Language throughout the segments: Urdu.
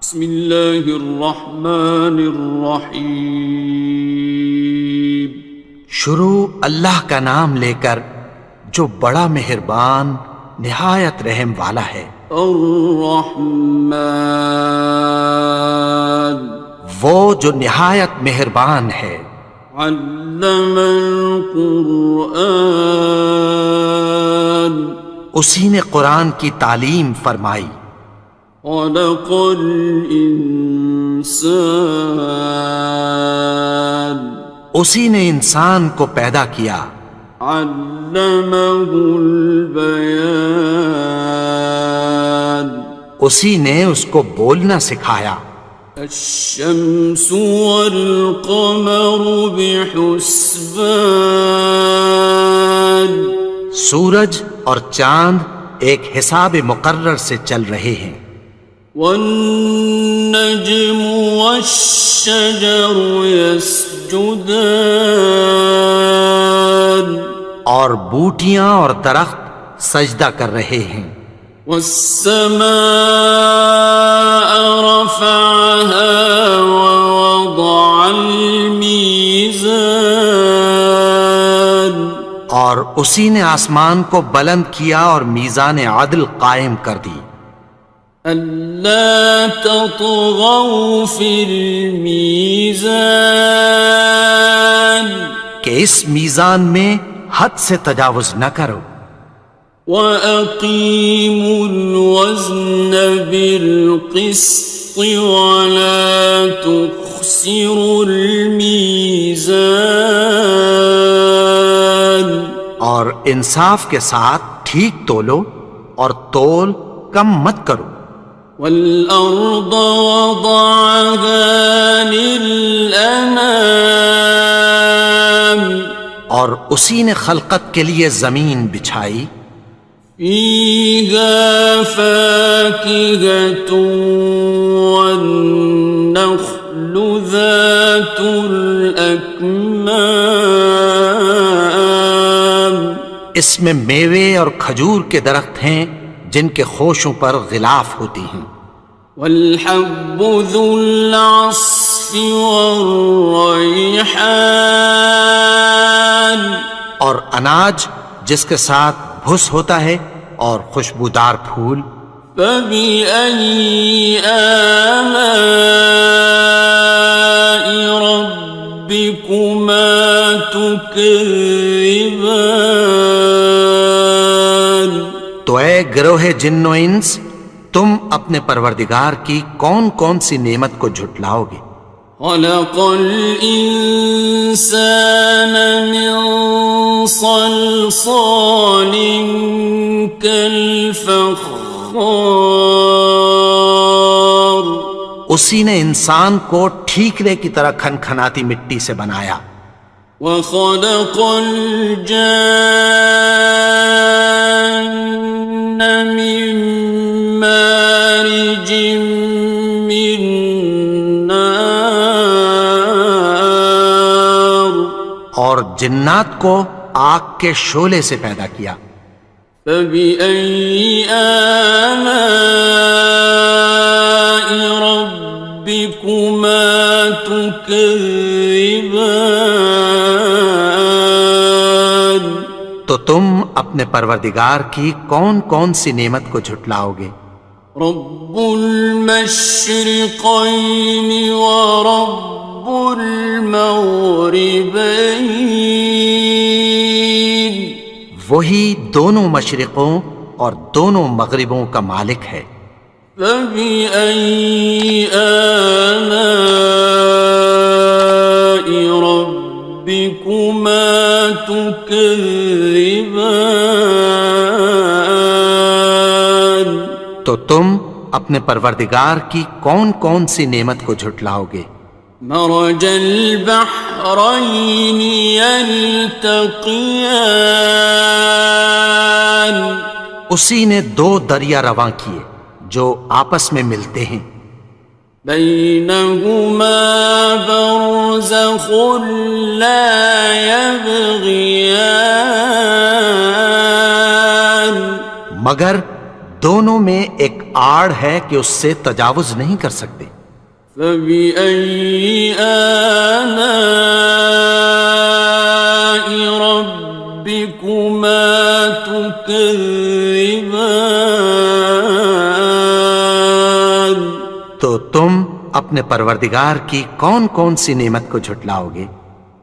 بسم اللہ الرحمن الرحیم۔ شروع اللہ کا نام لے کر جو بڑا مہربان نہایت رحم والا ہے۔ الرحمن، وہ جو نہایت مہربان ہے۔ علم القرآن، اسی نے قرآن کی تعلیم فرمائی۔ خلق الانسان، اسی نے انسان کو پیدا کیا۔ علمہ البیان، اسی نے اس کو بولنا سکھایا۔ الشمس والقمر بحسبان، سورج اور چاند ایک حساب مقرر سے چل رہے ہیں۔ والنجم والشجر يسجدان، اور بوٹیاں اور درخت سجدہ کر رہے ہیں۔ والسماء رفعها ووضع الميزان، اور اسی نے آسمان کو بلند کیا اور میزان عدل قائم کر دی۔ ألا تطغوا في الميزان، کہ اس میزان میں حد سے تجاوز نہ کرو۔ وَأَقِيمُوا الْوَزْنَ بِالْقِسْطِ وَلَا تُخْسِرُوا الْمِيزَانَ، اور انصاف کے ساتھ ٹھیک تولو اور تول کم مت کرو۔ وَالْأَرْضَ وَضَعَهَا لِلْأَنَامِ، اور اسی نے خلقت کے لیے زمین بچھائی۔ فِيهَا فَاكِهَةٌ وَالنَّخْلُ ذَاتُ الْأَكْمَامِ، اس میں میوے اور کھجور کے درخت ہیں جن کے خوشوں پر غلاف ہوتی ہیں۔ وَالْحَبُّ ذُو الْعَصْفِ وَالرَّيْحَانِ، اور اناج جس کے ساتھ بھس ہوتا ہے اور خوشبودار پھول۔ فَبِأَيِّ آلَاءِ رَبِّكُمَا تُكَذِّبَانِ، تو اے گروہ جن و انس، تم اپنے پروردگار کی کون کون سی نعمت کو جھٹلاؤ گے؟ خَلَقَ الْإِنسَانَ مِنْ صَلْصَالٍ كَالْفَخَّارِ، اسی نے انسان کو ٹھیکرے کی طرح کھنکھناتی مٹی سے بنایا۔ وَخَلَقَ الْجَانَّ مِن مَّارِجٍ مِّن نَّارٍ، اور جنات کو آگ کے شعلے سے پیدا کیا۔ فَبِأَيِّ آلَاءِ رَبِّكُمَا تُكَذِّبَانِ، تو تم اپنے پروردگار کی کون کون سی نعمت کو جھٹلاؤ گے؟ رب المشرقين ورب المغربين، وہی دونوں مشرقوں اور دونوں مغربوں کا مالک ہے۔ فَبِأَيِّ آلَاءِ رَبِّكُمَا تُكَذِّبَانِ، تو تم اپنے پروردگار کی کون کون سی نعمت کو جھٹلاؤ گے؟ مرج البحرين يلتقيان، اسی نے دو دریا رواں کیے جو آپس میں ملتے ہیں۔ بينهما برزخ لا يبغيان، مگر دونوں میں ایک آڑ ہے کہ اس سے تجاوز نہیں کر سکتے۔ فبأي آلاء ربكما تكذبان؟ تو تم اپنے پروردگار کی کون کون سی نعمت کو جھٹلاؤ گے؟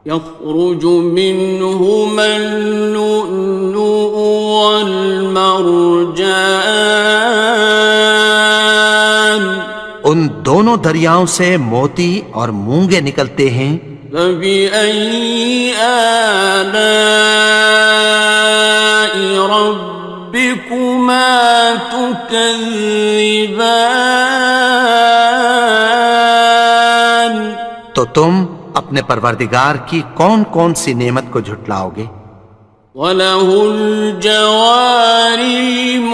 يخرج منهما اللؤلؤ والمرجان، ان دونوں دریاؤں سے موتی اور مونگے نکلتے ہیں۔ فبأي آلاء ربكما تكذبان؟ تو تم اپنے پروردگار کی کون کون سی نعمت کو جھٹلاؤ گے؟ وَلَهُ الْجَوَارِ الْمُنشَآتُ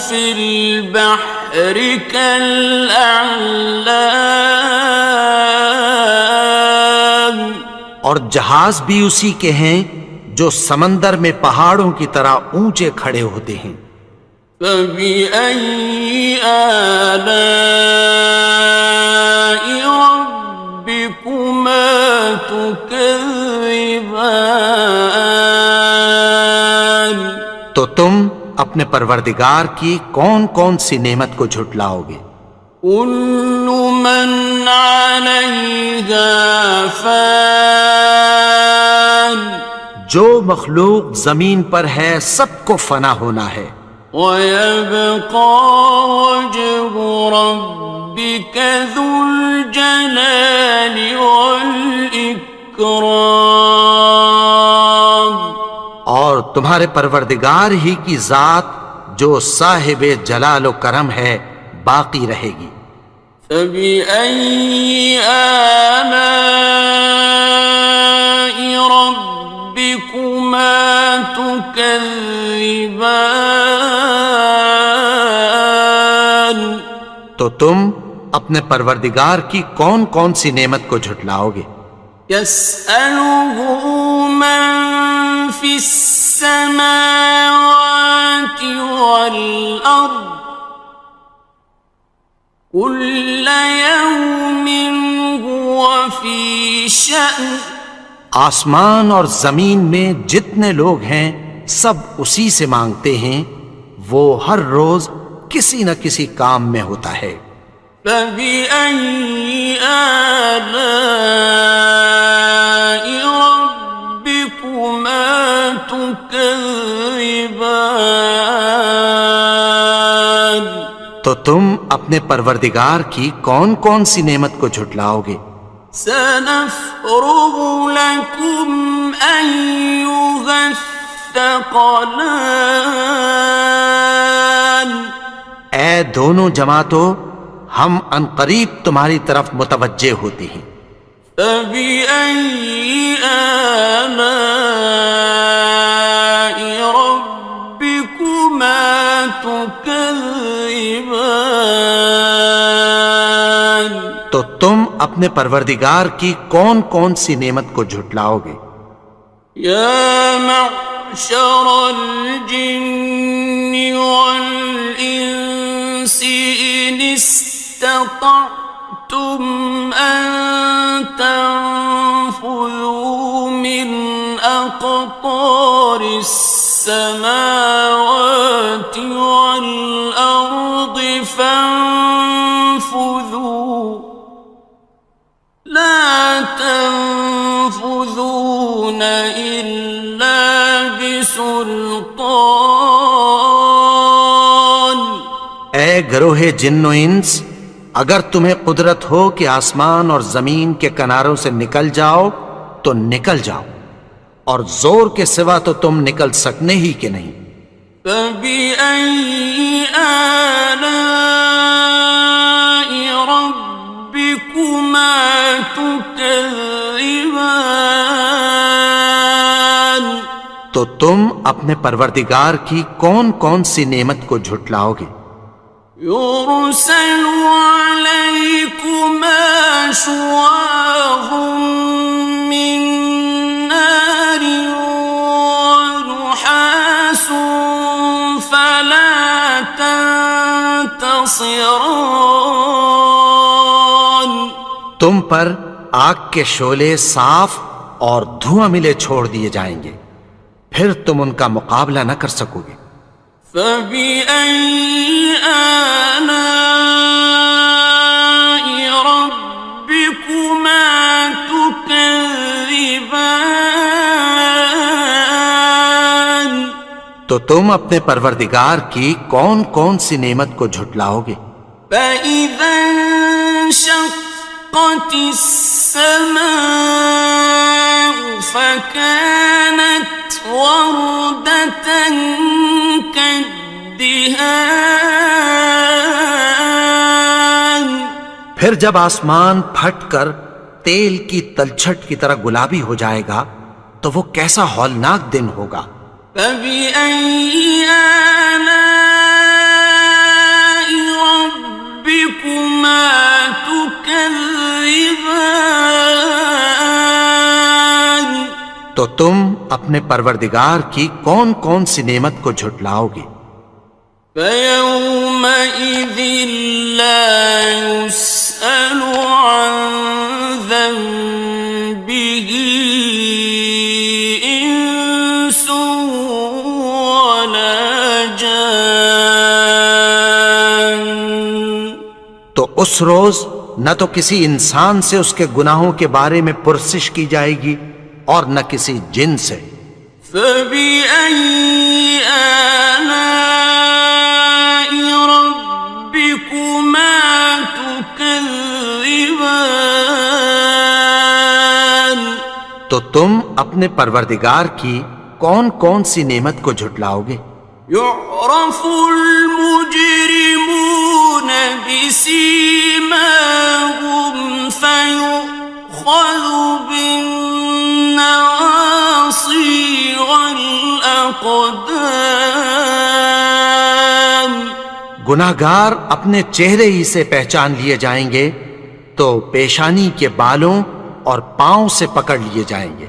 فِي الْبَحْرِ كَالْأَعْلَامِ، اور جہاز بھی اسی کے ہیں جو سمندر میں پہاڑوں کی طرح اونچے کھڑے ہوتے ہیں۔ فَبِأَيِّ آلَاءِ رَبِّكُمَا تُكَذِّبَانِ؟ تو تم اپنے پروردگار کی کون کون سی نعمت کو جھٹلاؤ گے؟ كُلُّ مَنْ عَلَيْهَا فَانٍ، جو مخلوق زمین پر ہے سب کو فنا ہونا ہے۔ وَيَبْقَى وَجْهُ رَبِّكَ ذُو الْجَلَالِ وَالْإِكْرَامِ، اور تمہارے پروردگار ہی کی ذات جو صاحب جلال و کرم ہے باقی رہے گی۔ فَبِأَيِّ آلَاءِ رَبِّكُمَا تُكَذِّبَانِ؟ تو تم اپنے پروردگار کی کون کون سی نعمت کو جھٹلاؤ گے؟ يَسْأَلُهُ مَن فِي السَّمَاوَاتِ وَالْأَرْضِ كُلَّ يَوْمٍ هُوَ فِي شَأْنٍ، آسمان اور زمین میں جتنے لوگ ہیں سب اسی سے مانگتے ہیں، وہ ہر روز کسی نہ کسی کام میں ہوتا ہے۔ فَبِأَيِّ آلَاءِ رَبِّكُمَا تُكَذِّبَانِ؟ تو تم اپنے پروردگار کی کون کون سی نعمت کو جھٹلاؤ گے؟ سَنَفْرُغُ لَكُمْ أَيُّهَ الثَّقَلَانِ، اے دونوں جماعتوں، ہم عنقریب تمہاری طرف متوجہ ہوتے ہیں۔ فَبِأَيِّ آلَاءِ رَبِّكُمَا تُكَذِّبَانِ؟ تو تم اپنے پروردگار کی کون کون سی نعمت کو جھٹلاؤ گے؟ يَا مَعْشَرَ الْجِنِّ وَالْإِنسِ إِنِ اسْتَطَعْتُمْ أَن تَنفُذُوا مِنْ أَقْطَارِ السَّمَاوَاتِ وَالْأَرْضِ فَانفُذُوا لَا تَنفُذُونَ إِلَّا بِسُلْطَانٍ۔ اے گروہ جن و انس، اگر تمہیں قدرت ہو کہ آسمان اور زمین کے کناروں سے نکل جاؤ تو نکل جاؤ، اور زور کے سوا تو تم نکل سکنے ہی کہ نہیں۔ فَبِأَيِّ آلَاءِ رَبِّكُمَا تُكَذِّبَانِ؟ تو تم اپنے پروردگار کی کون کون سی نعمت کو جھٹلاؤ گے؟ يُرْسَلُ عَلَيْكُمَا شُوَاظٌ مِّن نَّارٍ وَنُحَاسٌ فَلَا خصران. تم پر آگ کے شعلے صاف اور دھواں ملے چھوڑ دیے جائیں گے، پھر تم ان کا مقابلہ نہ کر سکو گے۔ فبأي آلاء ربكما تكذبان. تو تم اپنے پروردگار کی کون کون سی نعمت کو جھٹلاؤ گے؟ فإذا انشقت السماء فكانت وردة كالدهان. پھر جب آسمان پھٹ کر تیل کی تلچھٹ کی طرح گلابی ہو جائے گا تو وہ کیسا ہولناک دن ہوگا۔ فبأي آلاء ربكما تكذبان. تو تم اپنے پروردگار کی کون کون سی نعمت کو جھٹلاؤ گے؟ فيومئذ لا يسأل عن ذنبه إنس ولا جان. تو اس روز نہ تو کسی انسان سے اس کے گناہوں کے بارے میں پرسش کی جائے گی اور نہ کسی جن سے۔ فبأي آلاء ربكما تكذبان. تو تم اپنے پروردگار کی کون کون سی نعمت کو جھٹلاؤ گے؟ يعرف المجرمون بسيماهم فيؤخذ بالنواصي والأقدام. گناہگار اپنے چہرے ہی سے پہچان لیے جائیں گے تو پیشانی کے بالوں اور پاؤں سے پکڑ لیے جائیں گے۔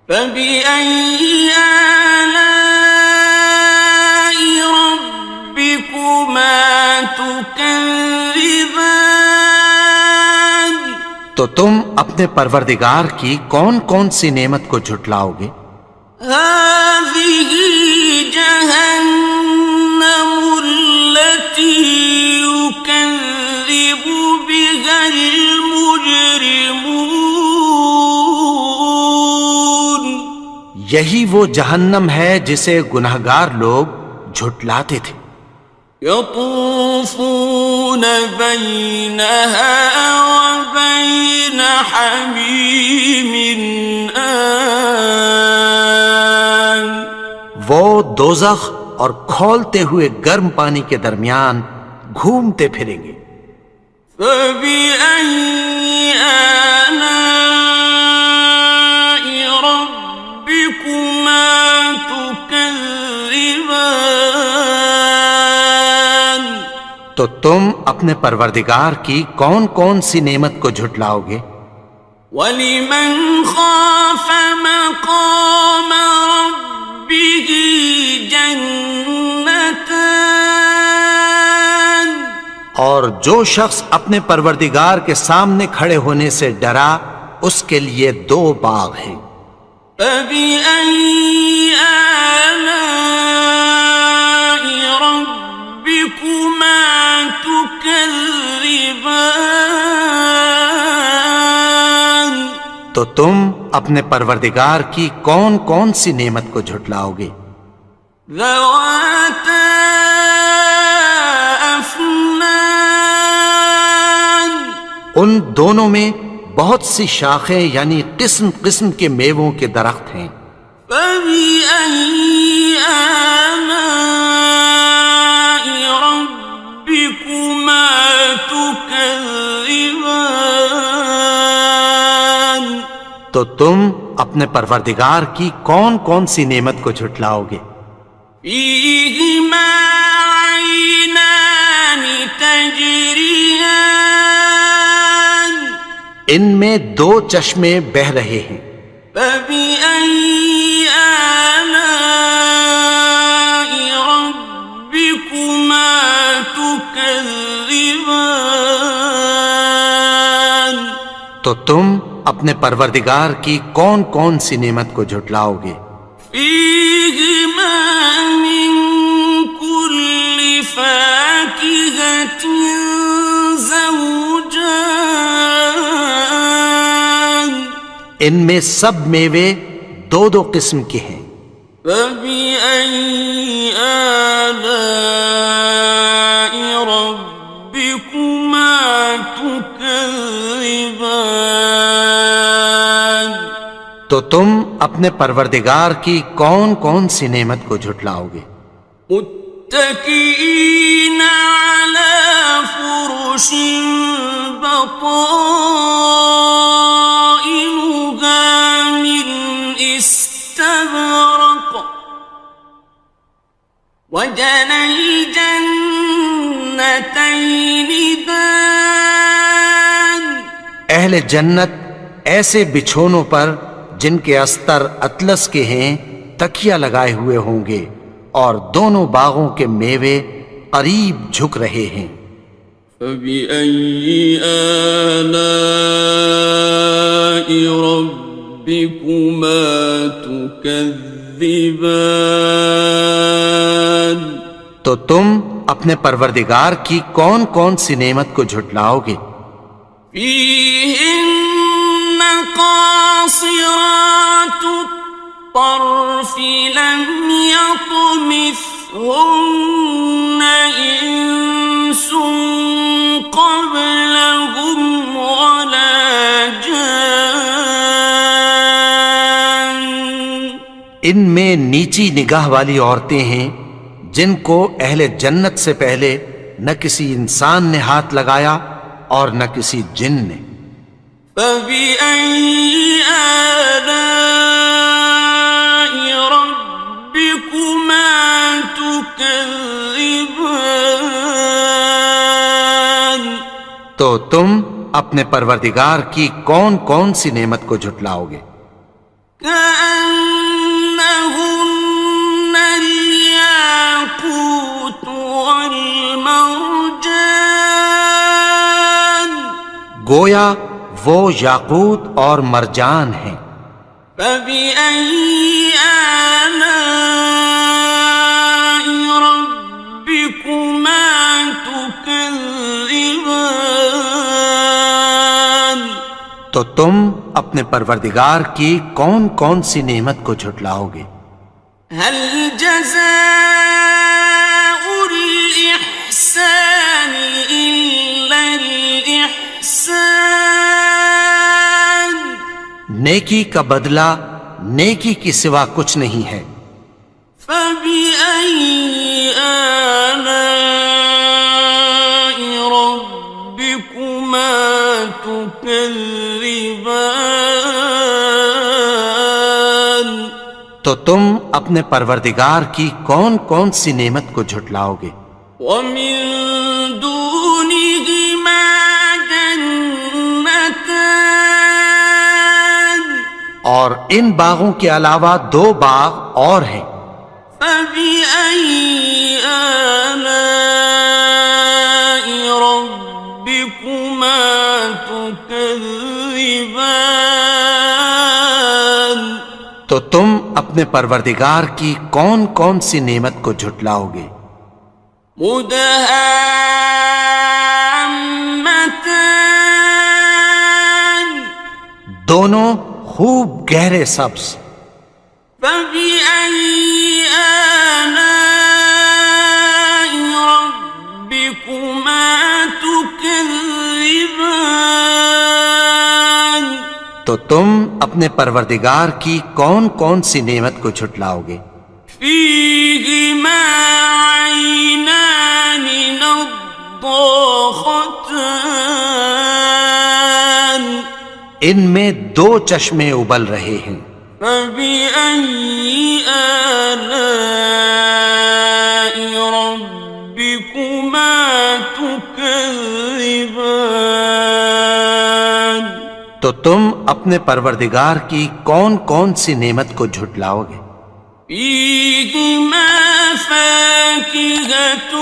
فبأي آلاء ربكما تكذبان. تو تم اپنے پروردگار کی کون کون سی نعمت کو جھٹلاؤ گے؟ هذه جهنم التي يكذب بها المجرمون. یہی وہ جہنم ہے جسے گناہگار لوگ جھٹلاتے تھے۔ يطوفون بينها وبين حميم آن. وہ دوزخ اور کھولتے ہوئے گرم پانی کے درمیان گھومتے پھریں گے۔ فبأي آلاء ربكما تكذبان. تو تم اپنے پروردگار کی کون کون سی نعمت کو جھٹلاؤ گے؟ وَلِمَنْ خَافَ مَقَامَ رَبِّهِ جَنَّتَانِ. اور جو شخص اپنے پروردگار کے سامنے کھڑے ہونے سے ڈرا اس کے لیے دو باغ ہیں۔ فَبِأَيِّ آلَاءِ رَبِّكُمَا تُكَذِّبَانِ. تو تم اپنے پروردگار کی کون کون سی نعمت کو جھٹلاؤ گے؟ ذَوَاتَا أَفْنَانٍ. ان دونوں میں بہت سی شاخیں یعنی قسم قسم کے میووں کے درخت ہیں۔ فَبِأَيِّ آلَاءِ رَبِّكُمَا تُكَذِّبَانِ. تو تم اپنے پروردگار کی کون کون سی نعمت کو جھٹلاؤ گے؟ فِيهِمَا عَيْنَانِ تَجْرِيَانِ. ان میں دو چشمے بہہ رہے ہیں۔ فَبِأَيِّ آلَاءِ رَبِّكُمَا تُكَذِّبَانِ. تم اپنے پروردگار کی کون کون سی نعمت کو جھٹلاؤ گے؟ فيهما من كل فاكهة زوجان ان میں سب میوے دو دو قسم کے ہیں۔ فبأي آلاء ربكما تكذبان تو تم اپنے پروردگار کی کون کون سی نعمت کو جھٹلاؤ گے؟ متكئين على فرش بطائنها من استبرق وجنى الجنتين دان اہل جنت ایسے بچھونوں پر جن کے استر اطلس کے ہیں تکیہ لگائے ہوئے ہوں گے، اور دونوں باغوں کے میوے قریب جھک رہے ہیں۔ فبأي آلاء ربكما تكذبان تو تم اپنے پروردگار کی کون کون سی نعمت کو جھٹلاؤ گے؟ فيهن قاصرات الطرف لم يطمثهن إنس قبلهم ولا جان ان میں نیچی نگاہ والی عورتیں ہیں جن کو اہل جنت سے پہلے نہ کسی انسان نے ہاتھ لگایا اور نہ کسی جن نے۔ فبأي آلاء ربكما تكذبان تو تم اپنے پروردگار کی کون کون سی نعمت کو جھٹلاؤ گے؟ كأنهن الياقوت والمرجان گویا وہ یاقوت اور مرجان ہیں۔ فبأي آلاء ربكما تكذبان تو تم اپنے پروردگار کی کون کون سی نعمت کو جھٹلاؤ گے؟ هل جزاء الإحسان إلا الإحسان نیکی کا بدلہ نیکی کی سوا کچھ نہیں ہے۔ فبأي آلاء ربكما تكذبان تو تم اپنے پروردگار کی کون کون سی نعمت کو جھٹلاؤ گے؟ ومن دونهما جنتان اور ان باغوں کے علاوہ دو باغ اور ہیں۔ فبأي آلاء ربكما تكذبان تو تم اپنے پروردگار کی کون کون سی نعمت کو جھٹلاؤ گے؟ مدهامتان دونوں خوب گہرے سبز۔ فبأي آلاء ربكما تكذبان تو تم اپنے پروردگار کی کون کون سی نعمت کو جھٹلاؤ گے؟ فيهما عينان نضاختان ان میں دو چشمے ابل رہے ہیں۔ فبأي آلاء ربكما تكذبان تو تم اپنے پروردگار کی کون کون سی نعمت کو جھٹلاؤ گے؟ فيهما فاكهة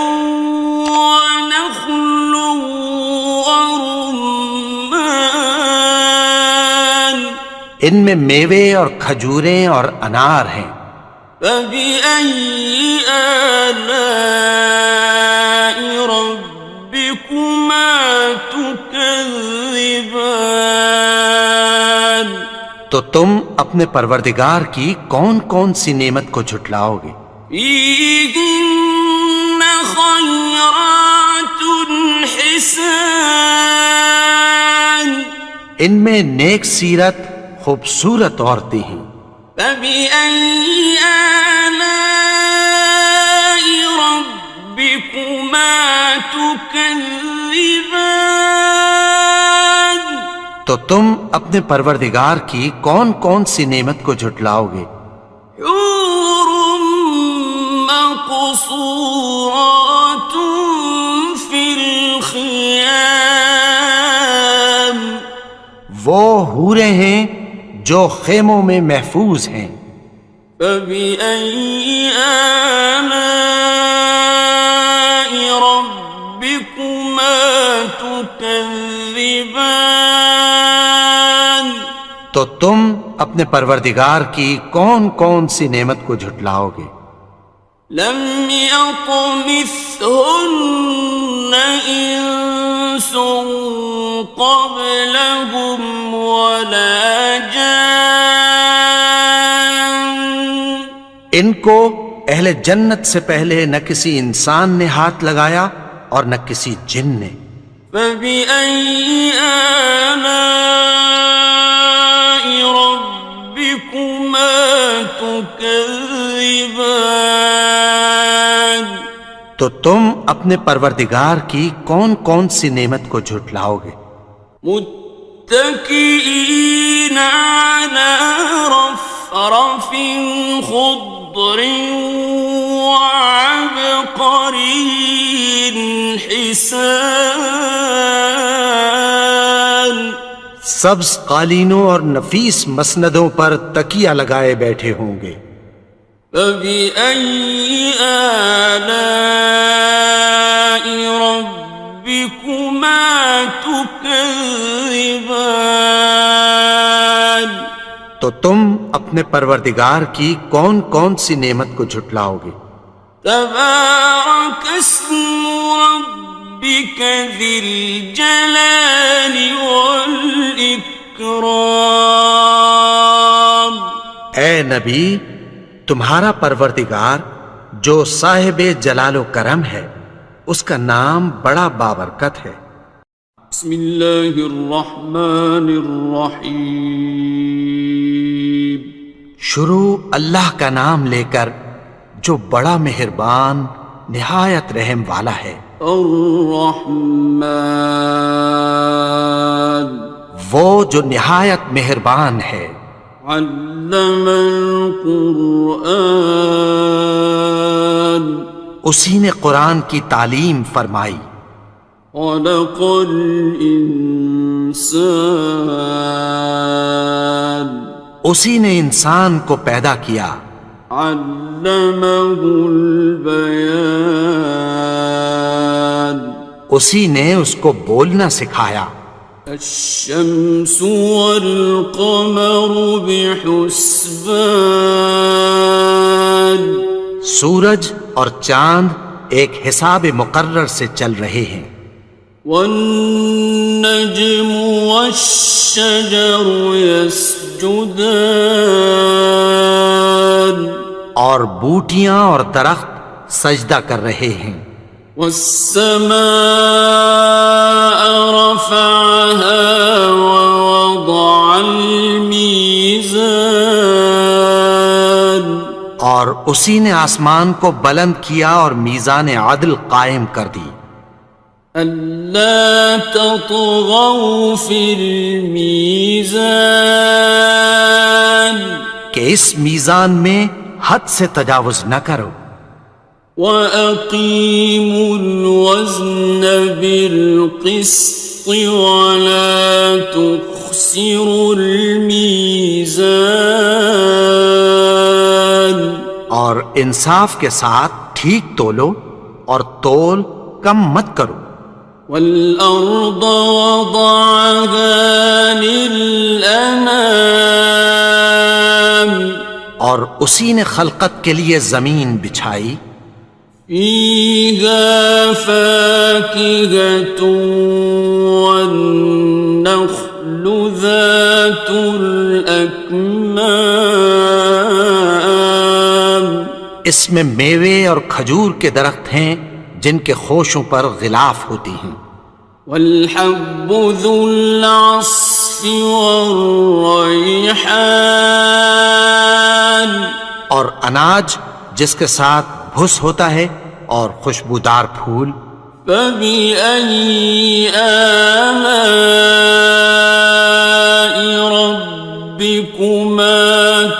ونخل ورمان ان میں میوے اور کھجوریں اور انار ہیں۔ فبأي آلاء ربكما تكذبان؟ تو تم اپنے پروردگار کی کون کون سی نعمت کو جھٹلاؤ گے؟ فيهن خيرات حسان، ان میں نیک سیرت خوبصورت عورتیں ہیں۔ فبأي آلاء ربكما تكذبان؟ تو تم اپنے پروردگار کی کون کون سی نعمت کو جھٹلاؤ گے؟ حور مقصورات في الخيام، وہ حوریں ہیں جو خیموں میں محفوظ ہیں۔ فبأي آلاء ربكما تكذبان؟ تو تم اپنے پروردگار کی کون کون سی نعمت کو جھٹلاؤ گے؟ لم يطمثهن إنس قبلهم ولا جان، ان کو اہل جنت سے پہلے نہ کسی انسان نے ہاتھ لگایا اور نہ کسی جن نے۔ فبأي آلاء ربكما تكذبان؟ تو تم اپنے پروردگار کی کون کون سی نعمت کو جھٹلاؤ گے؟ متكئين على رفرف خضر وعبقري حسان، سبز قالینوں اور نفیس مسندوں پر تکیہ لگائے بیٹھے ہوں گے۔ فبأي آلاء ربكما تكذبان؟ تو تم اپنے پروردگار کی کون کون سی نعمت کو جھٹلاؤ گے؟ تبارك اسم ربك ذي الجلال والإكرام۔ اے نبی، تمہارا پروردگار جو صاحب جلال و کرم ہے، اس کا نام بڑا بابرکت ہے۔ بسم اللہ الرحمن الرحیم، شروع اللہ کا نام لے کر جو بڑا مہربان نہایت رحم والا ہے۔ الرحمن، وہ جو نہایت مہربان ہے۔ علم القرآن، اسی نے قرآن کی تعلیم فرمائی۔ خلق الانسان، اسی نے انسان کو پیدا کیا۔ علمہ البیان، اسی نے اس کو بولنا سکھایا۔ الشمس والقمر بحسبان، سورج اور چاند ایک حساب مقرر سے چل رہے ہیں۔ والنجم والشجر يسجدان، اور بوٹیاں اور درخت سجدہ کر رہے ہیں۔ والسماء رفعها ووضع الميزان، اور اسی نے آسمان کو بلند کیا اور میزان عدل قائم کر دی۔ ألا تطغوا في الميزان، کہ اس میزان میں حد سے تجاوز نہ کرو۔ وَأَقِيمُوا الْوَزْنَ بِالْقِسْطِ وَلَا تُخْسِرُوا الْمِيزَانَ، اور انصاف کے ساتھ ٹھیک تولو اور تول کم مت کرو۔ وَالْأَرْضَ وَضَعَهَا لِلْأَنَامِ، اور اسی نے خلقت کے لیے زمین بچھائی، فيها فاكهة والنخل ذات الأكمام، اس میں میوے اور کھجور کے درخت ہیں جن کے خوشوں پر غلاف ہوتی ہیں، والحب ذو العصف والریحان، اور اناج جس کے ساتھ بھس ہوتا ہے اور خوشبودار پھول، فبأي آلاء ربكما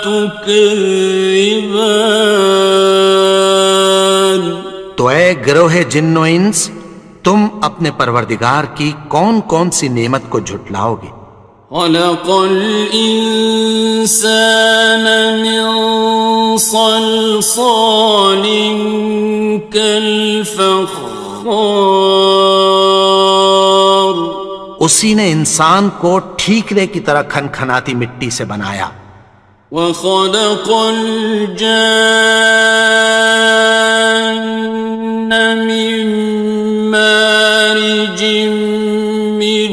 تكذبان۔ تو اے گروہ جن و انس، تم اپنے پروردگار کی کون کون سی نعمت کو جھٹلاؤ گے؟ خلق الإنسان من صلصال كالفخار، اسی نے انسان کو ٹھیکرے کی طرح کھنکھناتی مٹی سے بنایا، وخلق الجان من مارج من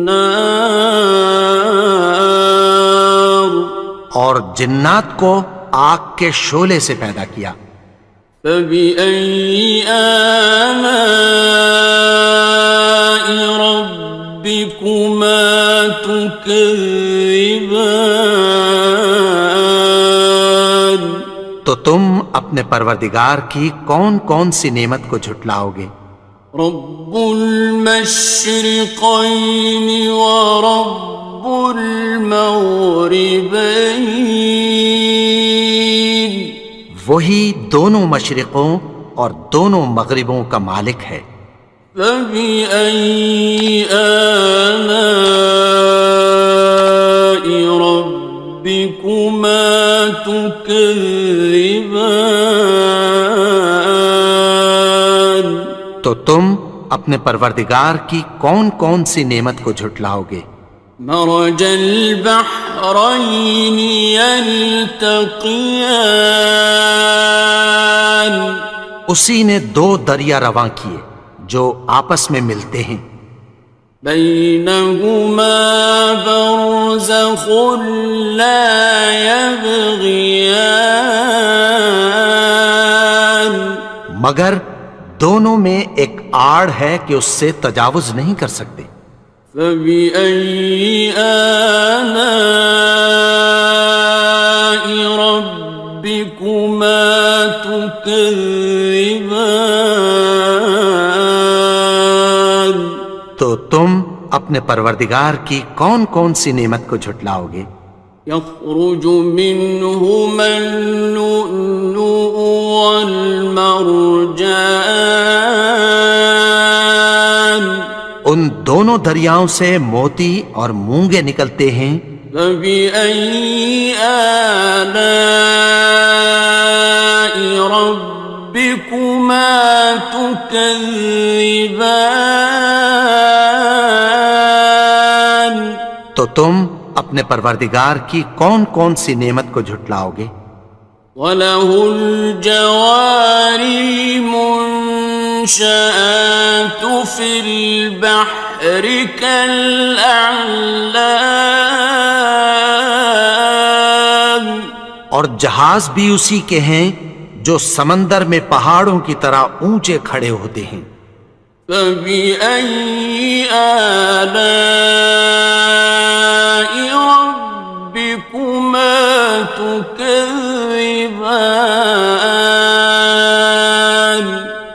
نار، اور جنات کو آگ کے شعلے سے پیدا کیا، فبأي آلاء ربكما تكذبان۔ تو تم اپنے پروردگار کی کون کون سی نعمت کو جھٹلاؤ گے؟ رب المشرقين ورب المغربين، وہی دونوں مشرقوں اور دونوں مغربوں کا مالک ہے، فبأي آلاء ربكما تكذبان۔ تو تم اپنے پروردگار کی کون کون سی نعمت کو جھٹلاؤ گے؟ مرج البحرين يلتقيان، اسی نے دو دریا رواں کیے جو آپس میں ملتے ہیں، بينهما برزخ لا يبغيان، مگر دونوں میں ایک آڑ ہے کہ اس سے تجاوز نہیں کر سکتے، فبأي آلاء ربكما تكذبان۔ تو تم اپنے پروردگار کی کون کون سی نعمت کو جھٹلاؤ گے؟ يخرج منهما اللؤلؤ والمرجان، ان دونوں دریاؤں سے موتی اور مونگے نکلتے ہیں، فبأي آلاء ربكما تكذبان۔ تو تم اپنے پروردگار کی کون کون سی نعمت کو جھٹلاؤ گے؟ وَلَهُ الْجَوَارِ الْمُنشَآتُ فِي الْبَحْرِ كَالْأَعْلَامِ، اور جہاز بھی اسی کے ہیں جو سمندر میں پہاڑوں کی طرح اونچے کھڑے ہوتے ہیں، فَبِأَيِّ آلَاءِ رَبِّكُمَا تُكَذِّبَانِ۔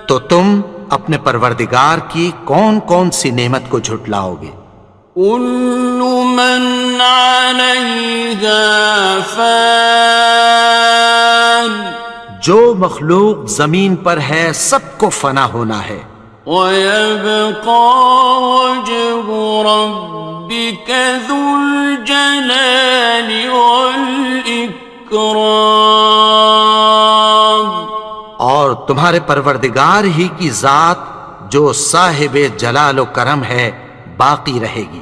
تو تم اپنے پروردگار کی کون کون سی نعمت کو جھٹلاؤ گے؟ كل من عليها فان، جو مخلوق زمین پر ہے سب کو فنا ہونا ہے، ويبقى وجه ربك ذو الجلال والإكرام، اور تمہارے پروردگار ہی کی ذات جو صاحب جلال و کرم ہے باقی رہے گی،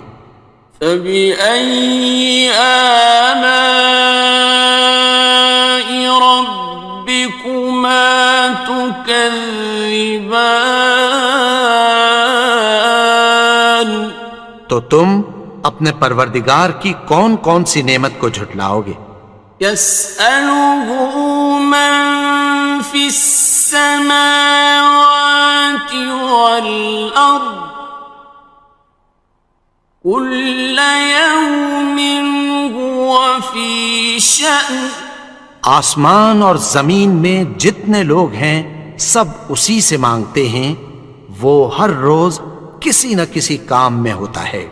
فبأي آلاء ربكما تكذبان؟ تو تم اپنے پروردگار کی کون کون سی نعمت کو جھٹلاؤ گے؟ يسأله من في السماوات والأرض كل يوم هو في شأن. آسمان اور زمین میں جتنے لوگ ہیں سب اسی سے مانگتے ہیں، وہ ہر روز کسی نہ کسی کام میں ہوتا ہے۔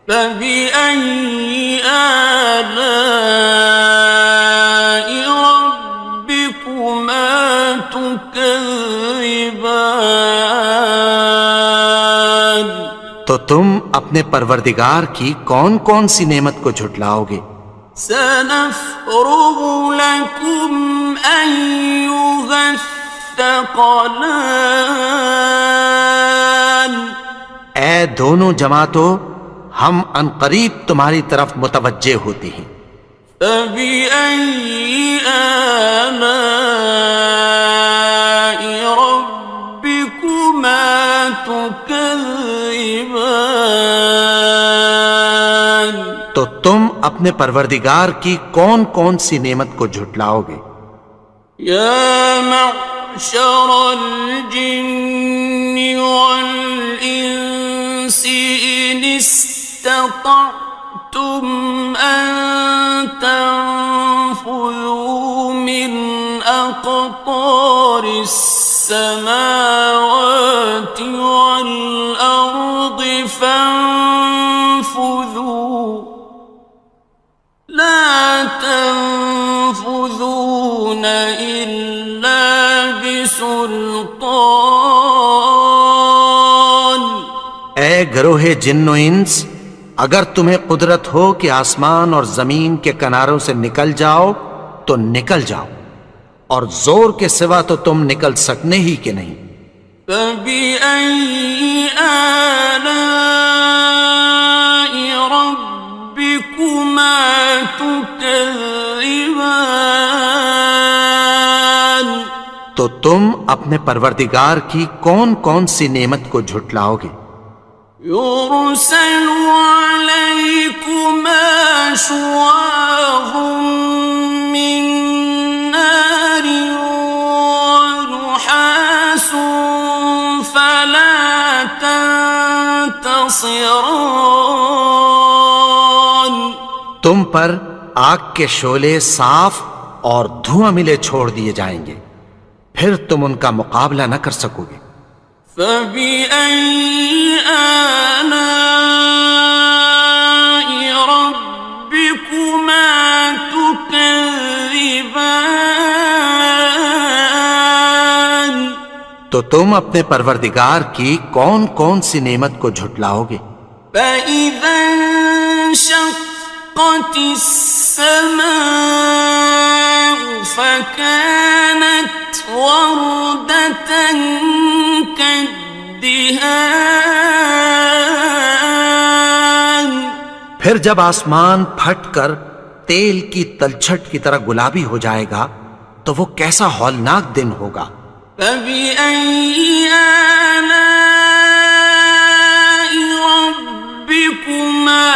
فبأي آلاء ربكما تكذبان؟ تو تم اپنے پروردگار کی کون کون سی نعمت کو جھٹلاؤ گے؟ سنفرغ لكم أيها الثقلان. اے دونوں جماعتوں، ہم عنقریب تمہاری طرف متوجہ ہوتے ہیں۔ فبأي آلاء ربكما تكذبان؟ تو تم اپنے پروردگار کی کون کون سی نعمت کو جھٹلاؤ گے؟ یا معشر الجن والانس ان استطعتم ان تنفذوا من اقطار السماوات والارض فانفذوا لا تنفذون إلا بسلطان. اے گروہ جن و انس، اگر تمہیں قدرت ہو کہ آسمان اور زمین کے کناروں سے نکل جاؤ تو نکل جاؤ، اور زور کے سوا تو تم نکل سکنے ہی کہ نہیں۔ فبأي آلاء ربكما تكذبان؟ تو تم اپنے پروردگار کی کون کون سی نعمت کو جھٹلاؤ گے؟ يرسل عليكما شواظ من نار ونحاس فلا تنتصران. تم پر آگ کے شعلے صاف اور دھواں ملے چھوڑ دیے جائیں گے، پھر تم ان کا مقابلہ نہ کر سکو گے۔ فبأي آلاء ربكما تكذبان؟ تو تم اپنے پروردگار کی کون کون سی نعمت کو جھٹلاؤ گے؟ فإذا انشقت السماء فكانت وردة كالدهان. پھر جب آسمان پھٹ کر تیل کی تلچھٹ کی طرح گلابی ہو جائے گا تو وہ کیسا ہولناک دن ہوگا۔ فبأي آلاء ربكما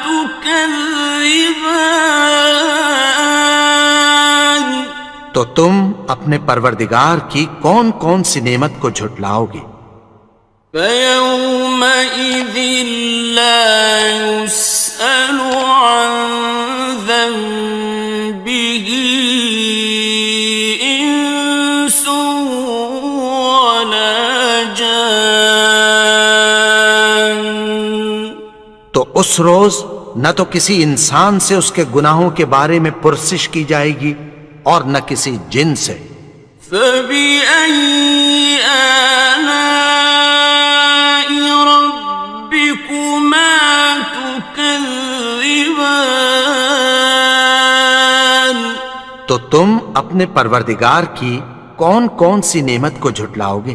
تكذبان؟ تو تم اپنے پروردگار کی کون کون سی نعمت کو جھٹلاؤ گے؟ فيومئذ لا يسأل عن ذنبه إنس ولا جان. تو اس روز نہ تو کسی انسان سے اس کے گناہوں کے بارے میں پرسش کی جائے گی اور نہ کسی جن سے۔ فبأي آلاء ربكما تكذبان؟ تو تم اپنے پروردگار کی کون کون سی نعمت کو جھٹلاؤ گے؟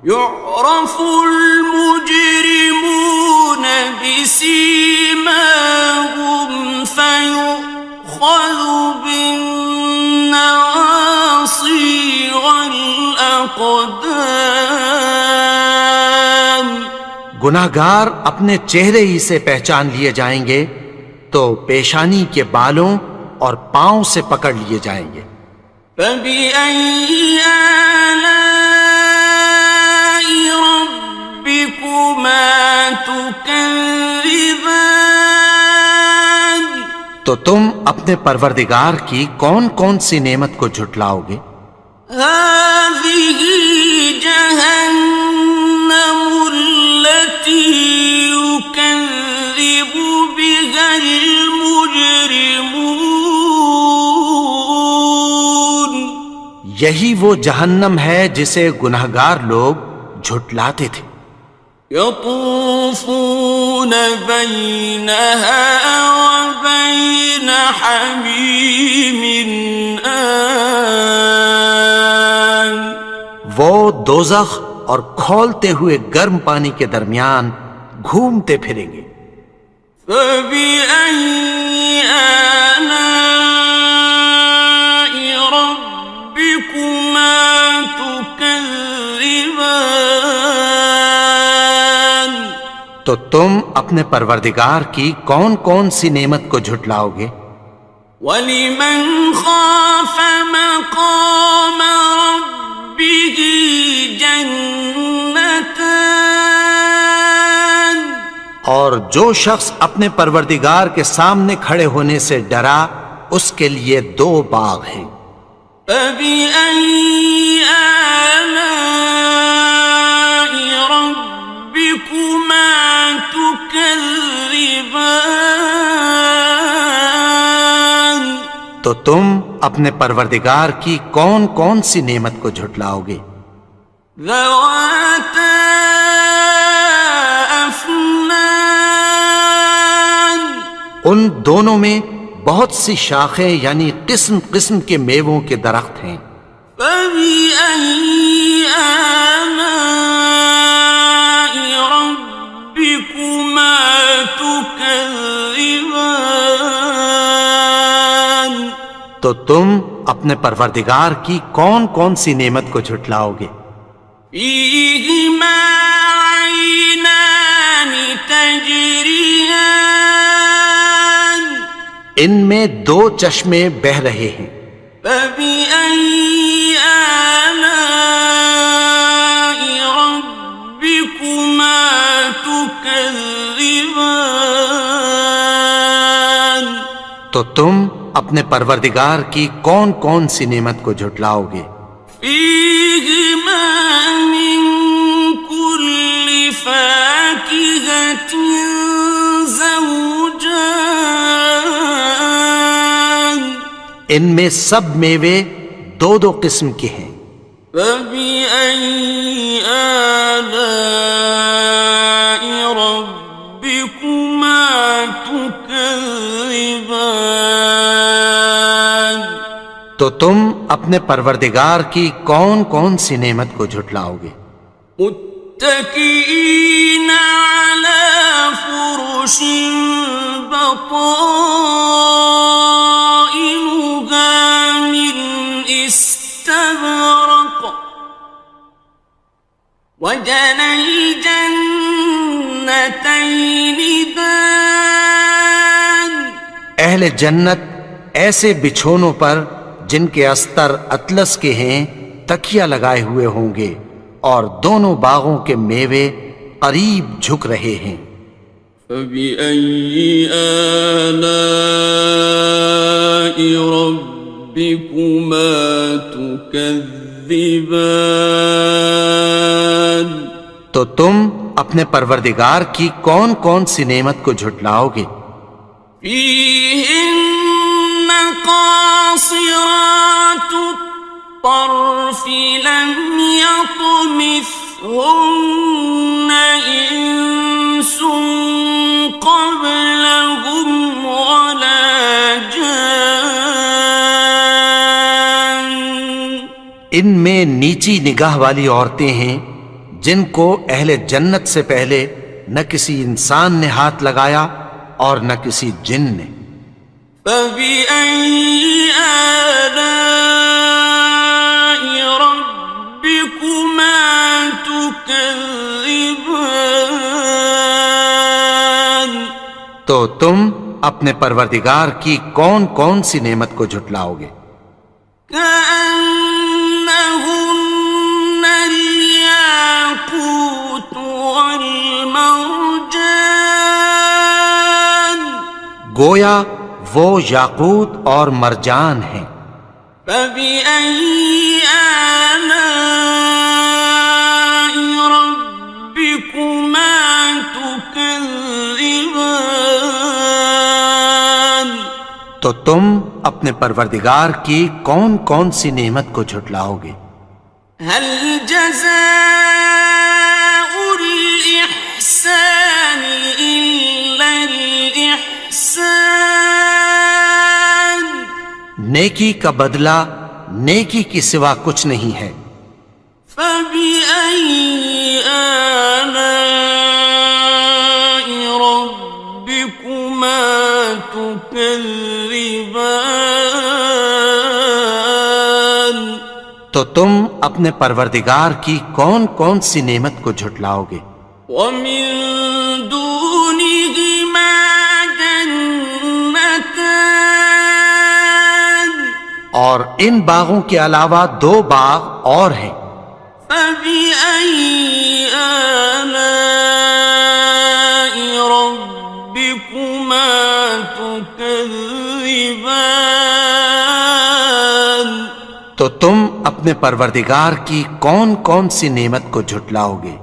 يعرف المجرمون بسيماهم گناہگار اپنے چہرے ہی سے پہچان لیے جائیں گے تو پیشانی کے بالوں اور پاؤں سے پکڑ لیے جائیں گے۔ فَبِأَيِّ آلَاءِ رَبِّكُمَا تُكَذِّبَانِ؟ تو تم اپنے پروردگار کی کون کون سی نعمت کو جھٹلاؤ گے؟ هَٰذِهِ جَهَنَّمُ الَّتِي يُكَذِّبُ بِهَا الْمُجْرِمُونَ۔ یہی وہ جہنم ہے جسے گناہگار لوگ جھٹلاتے تھے۔ يطوفون بينها وبين حميم آن۔ وہ دوزخ اور کھولتے ہوئے گرم پانی کے درمیان گھومتے پھریں گے۔ فبأي آلاء ربكما تكذبان؟ تو تم اپنے پروردگار کی کون کون سی نعمت کو جھٹلاؤ گے؟ وَلِمَنْ خَافَ مَقَامَ رَبِّهِ جَنَّتَانِ؟ اور جو شخص اپنے پروردگار کے سامنے کھڑے ہونے سے ڈرا اس کے لیے دو باغ ہیں۔ فَبِأَيِّ آلَاءِ رَبِّكُمَا تُكَذِّبَانِ؟ تو تم اپنے پروردگار کی کون کون سی نعمت کو جھٹلاؤ گے؟ ذَوَاتَا أَفْنَانٍ؟ ان دونوں میں بہت سی شاخیں یعنی قسم قسم کے میووں کے درخت ہیں۔ فَبِأَيِّ آلَاءِ رَبِّكُمَا تُكَذِّبَانِ؟ تو تم اپنے پروردگار کی کون کون سی نعمت کو جھٹلاؤ گے؟ فِيهِمَا عَيْنَانِ تَجْرِيَانِ؟ ان میں دو چشمے بہہ رہے ہیں۔ فَبِأَيِّ آلَاءِ رَبِّكُمَا تُكَذِّبَانِ؟ تو تم اپنے پروردگار کی کون کون سی نعمت کو جھٹلاؤ گے؟ فِيهِمَا مِن كُلِّ فَاكِهَةٍ زَوْجَانِ؟ ان میں سب میوے دو دو قسم کے ہیں۔ فَبِأَيِّ آلَاءِ رَبِّكُمَا تُكَذِّبَانِ؟ تو تم اپنے پروردگار کی کون کون سی نعمت کو جھٹلاؤ گے؟ متكئين على فرش بطائنها من استبرق وجنى الجنتين دان۔ اہل جنت ایسے بچھونوں پر جن کے استر اطلس کے ہیں تکیہ لگائے ہوئے ہوں گے اور دونوں باغوں کے میوے قریب جھک رہے ہیں۔ فَبِأَيِّ آلَاءِ رَبِّكُمَا تُكَذِّبَانِ؟ تو تم اپنے پروردگار کی کون کون سی نعمت کو جھٹلاؤ گے؟ فِيهِنَّ قَاصِرَاتُ الطَّرْفِ لَمْ يَطْمِثْهُنَّ إِنسٌ قَبْلَهُمْ وَلَا جَانٌّ۔ ان میں نیچی نگاہ والی عورتیں ہیں جن کو اہل جنت سے پہلے نہ کسی انسان نے ہاتھ لگایا اور نہ کسی جن نے۔ فَبِأَيِّ آلَاءِ رَبِّكُمَا تُكَذِّبَانِ؟ تو تم اپنے پروردگار کی کون کون سی نعمت کو جھٹلاؤ گے؟ كأنهن الياقوت والمرجان گویا وہ یاقوت اور مرجان ہیں۔ فبأي آلاء ربكما تكذبان تو تم اپنے پروردگار کی کون کون سی نعمت کو جھٹلاؤ گے؟ هل جزاء الإحسان إلا الإحسان نیکی کا بدلہ نیکی کی سوا کچھ نہیں ہے۔ فبأي آلاء ربكما تكذبان تو تم اپنے پروردگار کی کون کون سی نعمت کو جھٹلاؤ گے؟ ومن دونهما جنتان اور ان باغوں کے علاوہ دو باغ اور ہیں۔ فبأي آلاء ربكما تكذبان تو تم اپنے پروردگار کی کون کون سی نعمت کو جھٹلاؤ گے؟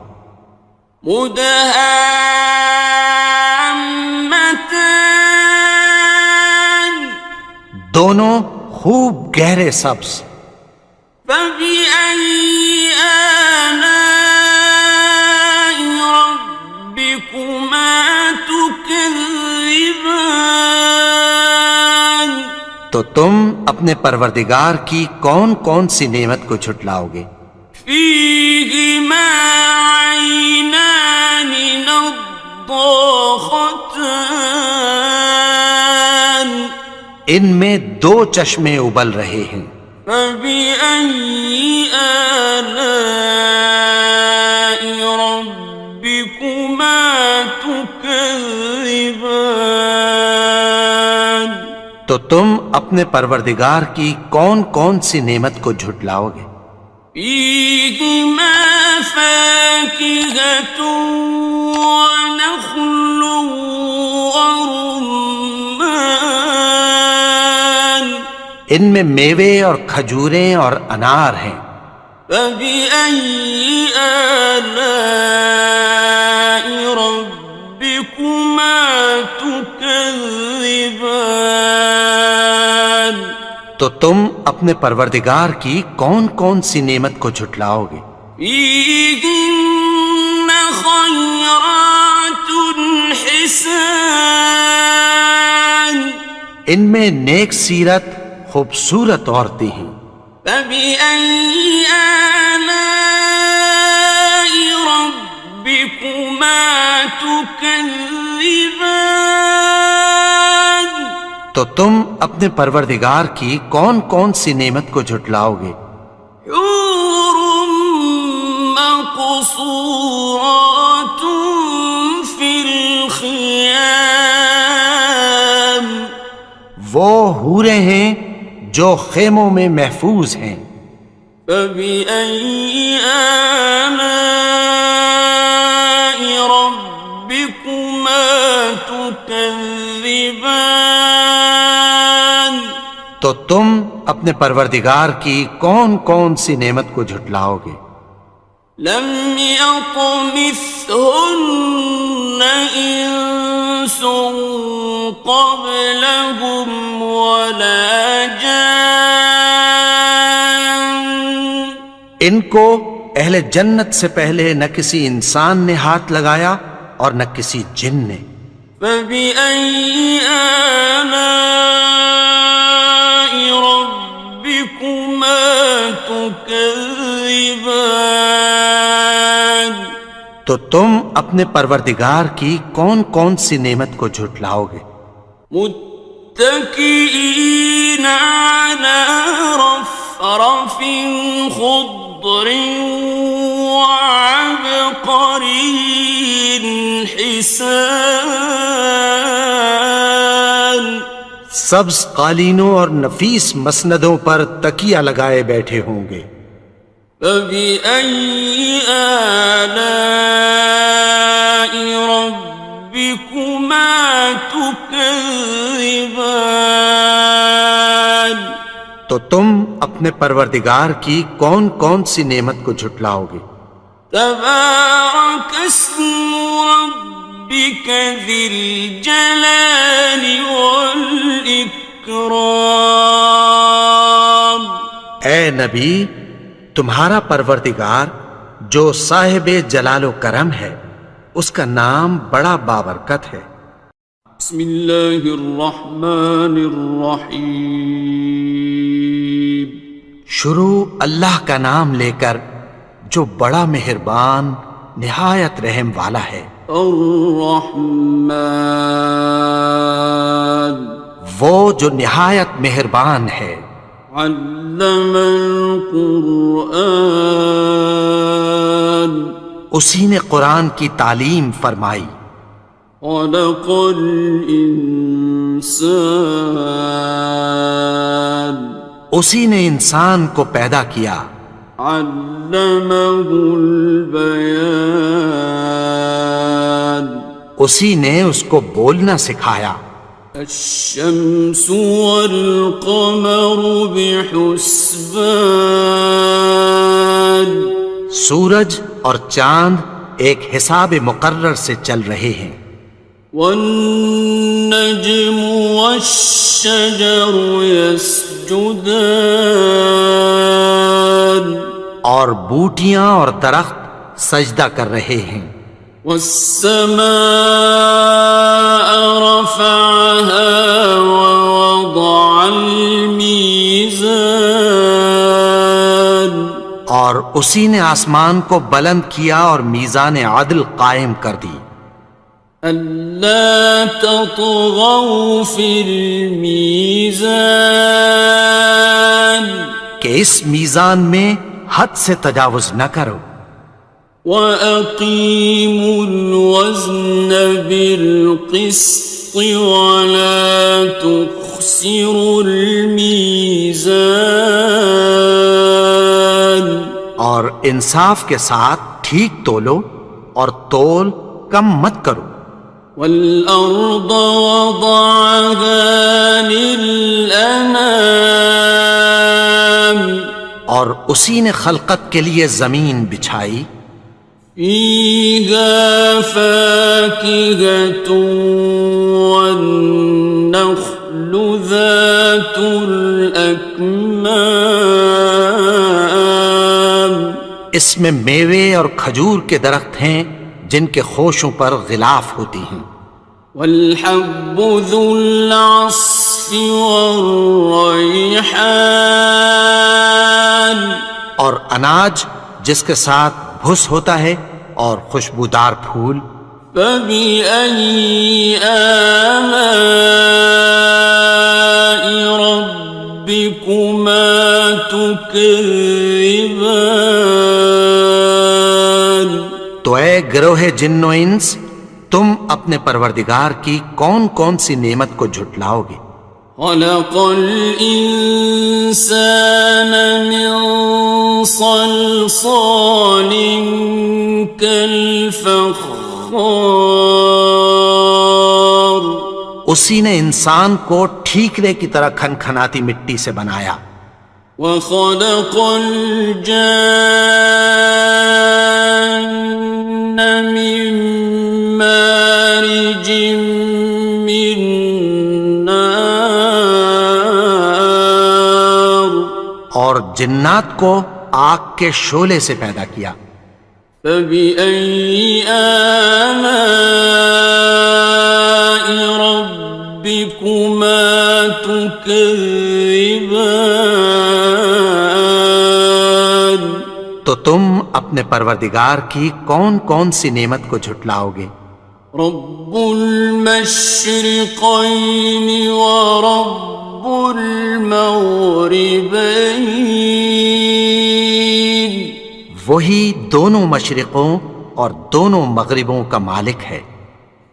مدهامتان دونوں خوب گہرے سبز۔ فبأي آلاء ربكما تكذبان تو تم اپنے پروردگار کی کون کون سی نعمت کو جھٹلاؤ گے؟ فيهما عينان نضاختان ان میں دو چشمے ابل رہے ہیں۔ فبأي آلاء ربكما تكذبان تو تم اپنے پروردگار کی کون کون سی نعمت کو جھٹلاؤ گے؟ فيهما فاكهة ونخل ورمان ان میں میوے اور کھجوریں اور انار ہیں۔ فبأي آلاء ربكما تكذبان تو تم اپنے پروردگار کی کون کون سی نعمت کو جھٹلاؤ گے؟ فيهن خيرات حسان ان میں نیک سیرت خوبصورت عورتیں ہیں۔ فبأي آلاء ربكما تكذبان تو تم اپنے پروردگار کی کون کون سی نعمت کو جھٹلاؤ گے؟ حور مقصورات في الخيام وہ حوریں ہیں جو خیموں میں محفوظ ہیں۔ فبأي آلاء ربكما تكذبان تو تم اپنے پروردگار کی کون کون سی نعمت کو جھٹلاؤ گے؟ لم يطمثهن إنس قبلهم ولا جان ان کو اہل جنت سے پہلے نہ کسی انسان نے ہاتھ لگایا اور نہ کسی جن نے۔ فبأي آلاء ربكما تكذبان تو تم اپنے پروردگار کی کون کون سی نعمت کو جھٹلاؤ گے؟ متكئين على رفرف خضر وعبقري حسان سبز قالینوں اور نفیس مسندوں پر تکیہ لگائے بیٹھے ہوں گے. فبأي آلاء ربكما تكذبان. تو تم اپنے پروردگار کی کون کون سی نعمت کو جھٹلاؤ گے؟ تبارك اسم ربك ذي الجلال والإكرام. اے نبی، تمہارا پروردگار جو صاحب جلال و کرم ہے، اس کا نام بڑا بابرکت ہے. بسم اللہ الرحمن الرحیم. شروع اللہ کا نام لے کر جو بڑا مہربان نہایت رحم والا ہے. الرحمن وہ جو نہایت مہربان ہے. علم القرآن اسی نے قرآن کی تعلیم فرمائی. خلق الانسان اسی نے انسان کو پیدا کیا. علمہ البیان اسی نے اس کو بولنا سکھایا. الشمس والقمر بحسبان سورج اور چاند ایک حساب مقرر سے چل رہے ہیں. والنجم والشجر يسجدان اور بوٹیاں اور درخت سجدہ کر رہے ہیں. والسماء رفعها ووضع الميزان اور اسی نے آسمان کو بلند کیا اور میزان عدل قائم کر دی. ألا تطغوا في الميزان کہ اس میزان میں حد سے تجاوز نہ کرو. وَأَقِيمُوا الْوَزْنَ بِالْقِسْطِ وَلَا تُخْسِرُوا الْمِيزَانَ اور انصاف کے ساتھ ٹھیک تولو اور تول کم مت کرو. وَالْأَرْضَ وَضَعَهَا لِلْأَنَامِ اور اسی نے خلقت کے لیے زمین بچھائی. فِيهَا فَاكِهَةٌ وَالنَّخْلُ ذَاتُ الْأَكْمَامِ اس میں میوے اور کھجور کے درخت ہیں جن کے خوشوں پر غلاف ہوتی ہیں. وَالْحَبُّ ذُو الْعَصْفِ وَالرَّيْحَانِ اور اناج جس کے ساتھ بھس ہوتا ہے اور خوشبودار پھول. فَبِأَيِّ آلَاءِ رَبِّكُمَا تُكَذِّبَانِ تو اے گروہ جن و انس، تم اپنے پروردگار کی کون کون سی نعمت کو جھٹلاؤ گے؟ خلق الإنسان من صلصال كالفخار اسی نے انسان کو ٹھیکرے کی طرح کھنکھناتی مٹی سے بنایا. وخلق الجان من مارج من نار اور جنات کو آگ کے شعلے سے پیدا کیا. فبأي آلاء ربكما تكذبان تو تم اپنے پروردگار کی کون کون سی نعمت کو جھٹلاؤ گے؟ رب المشرقين ورب المغربين وہی دونوں مشرقوں اور دونوں مغربوں کا مالک ہے.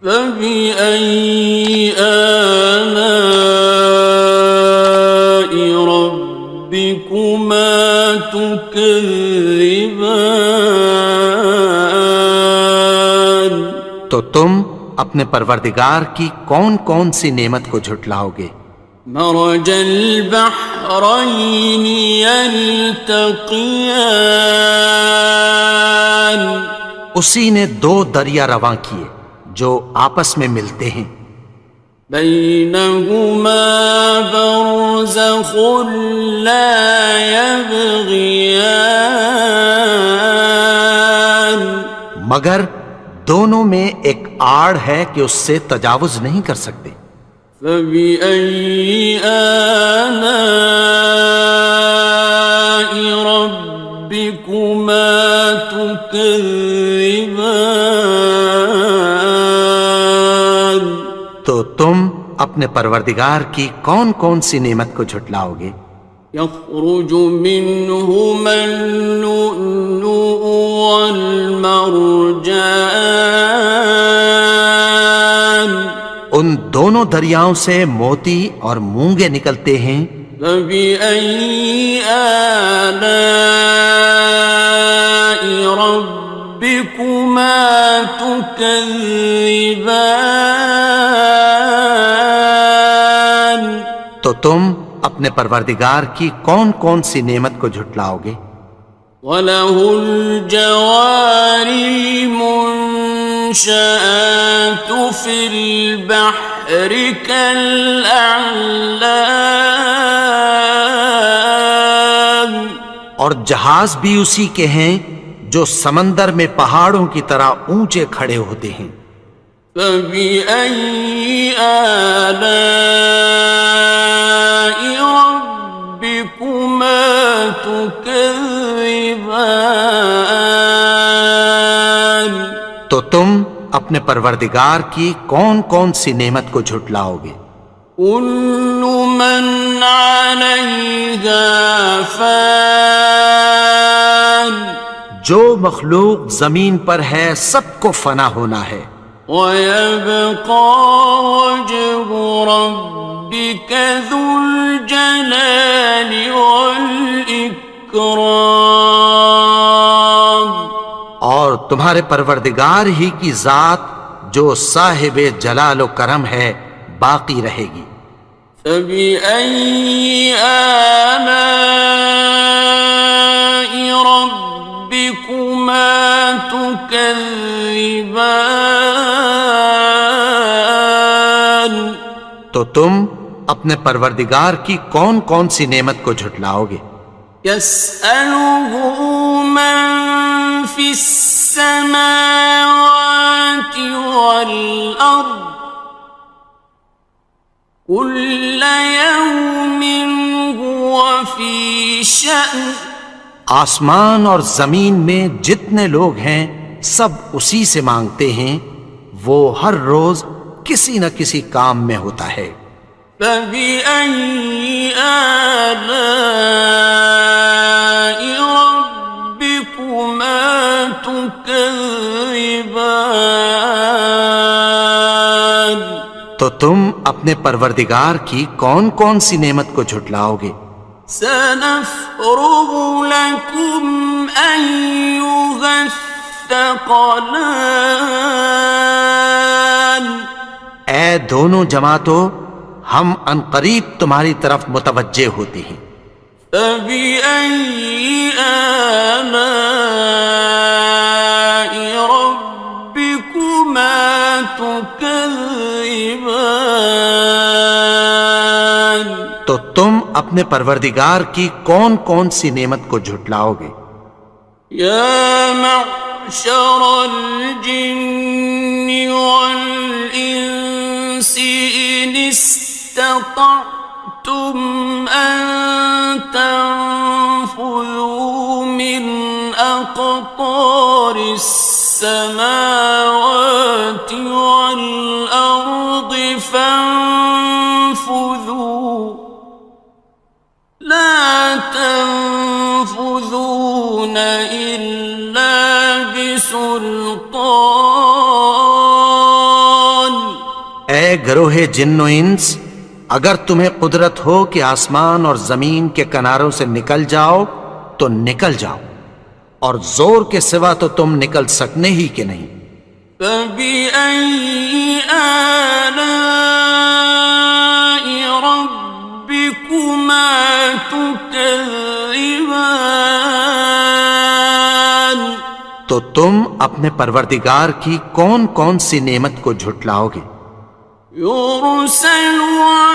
فبأي آلاء ربكما تكذبان؟ تو تم اپنے پروردگار کی کون کون سی نعمت کو جھٹلاؤ گے؟ مرج البحرين يلتقيان، اسی نے دو دریا رواں کیے جو آپس میں ملتے ہیں، بينهما برزخ لا يبغيان، مگر دونوں میں ایک آڑ ہے کہ اس سے تجاوز نہیں کر سکتے۔ فبأي آلاء ربكما تكذبان؟ تو تم اپنے پروردگار کی کون کون سی نعمت کو جھٹلاؤ گے؟ يخرج منهما اللؤلؤ والمرجان، ان دونوں دریاؤں سے موتی اور مونگے نکلتے ہیں۔ فبأي آلاء ربكما تكذبان؟ تو تم اپنے پروردگار کی کون کون سی نعمت کو جھٹلاؤ گے؟ وَلَهُ الْجَوَارِ الْمُنشَآتُ فِي الْبَحْرِ كَالْأَعْلَامِ، اور جہاز بھی اسی کے ہیں جو سمندر میں پہاڑوں کی طرح اونچے کھڑے ہوتے ہیں۔ فَبِأَيِّ آلَاءِ رَبِّكُمَا تُكَذِّبَانِ؟ تو تم اپنے پروردگار کی کون کون سی نعمت کو جھٹلاؤ گے؟ كُلُّ مَنْ عَلَيْهَا فَانٍ، جو مخلوق زمین پر ہے سب کو فنا ہونا ہے، وَيَبْقَى وَجْهُ رَبِّكَ ذُو الْجَلَالِ وَالْإِكْرَامِ، اور تمہارے پروردگار ہی کی ذات جو صاحب جلال و کرم ہے باقی رہے گی۔ فَبِأَيِّ آلَاءِ رَبِّكُمَا تُكَذِّبَانِ؟ تو تم اپنے پروردگار کی کون کون سی نعمت کو جھٹلاؤ گے؟ يَسْأَلُهُ مَن فِي السَّمَاوَاتِ وَالْأَرْضِ كُلَّ يَوْمٍ هُوَ فِي شَأْنٍ، آسمان اور زمین میں جتنے لوگ ہیں سب اسی سے مانگتے ہیں، وہ ہر روز کسی نہ کسی کام میں ہوتا ہے۔ فَبِأَيِّ آلَاءِ رَبِّكُمَا تُكَذِّبَانِ؟ تو تم اپنے پروردگار کی کون کون سی نعمت کو جھٹلاؤ گے؟ سَنَفْرُغُ لَكُمْ أَيُّهَ الثَّقَلَانِ، اے دونوں جماعتوں، ہم عنقریب تمہاری طرف متوجہ ہوتے ہیں۔ فَبِأَيِّ آلَاءِ رَبِّكُمَا تُكَذِّبَانِ؟ تو تم اپنے پروردگار کی کون کون سی نعمت کو جھٹلاؤ گے؟ یا معشر الجن والانس ان استطعتم ان تنفذوا من اقطار السماوات والارض فانفذوا لا تنفذون إلا بسلطان، گروہ جن و انس، اگر تمہیں قدرت ہو کہ آسمان اور زمین کے کناروں سے نکل جاؤ تو نکل جاؤ، اور زور کے سوا تو تم نکل سکنے ہی کہ نہیں۔ فَبِأَيِّ آلَاءِ رَبِّكُمَا تُكَذِّبَانِ، تو تم اپنے پروردگار کی کون کون سی نعمت کو جھٹلاؤ گے؟ يُرْسَلُ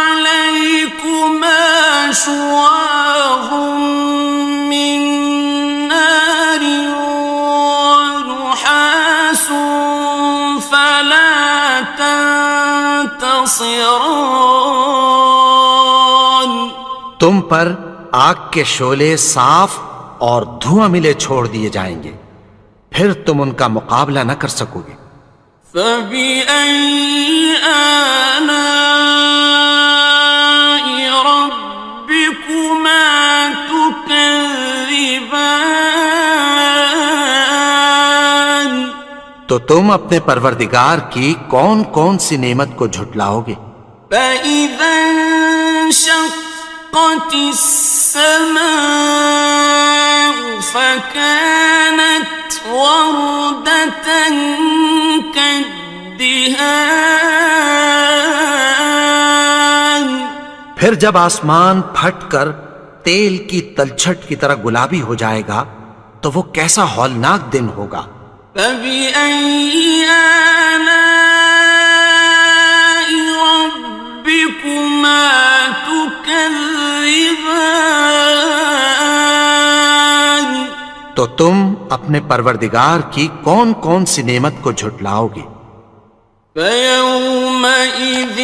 عَلَيْكُمَا شُوَاظٌ مِّن نَّارٍ وَنُحَاسٌ فَلَا تَنتَصِرَانِ، تم پر آگ کے شعلے صاف اور دھواں ملے چھوڑ دیے جائیں گے، پھر تم ان کا مقابلہ نہ کر سکو گے۔ فَبِأَيِّ آلَاءِ رَبِّكُمَا تُكَذِّبَانِ، تو تم اپنے پروردگار کی کون کون سی نعمت کو جھٹلاؤ گے؟ فَإِذَا انشَقَّتِ السَّمَاءُ فَكَانَتْ وَرْدَةً كَالدِّهَانِ، پھر جب آسمان پھٹ کر تیل کی تلچھٹ کی طرح گلابی ہو جائے گا تو وہ کیسا ہولناک دن ہوگا۔ فَبِأَيِّ آلَاءِ رَبِّكُمَا تُكَذِّبَانِ، تو تم اپنے پروردگار کی کون کون سی نعمت کو جھٹلاؤ گے؟ فَيَوْمَئِذٍ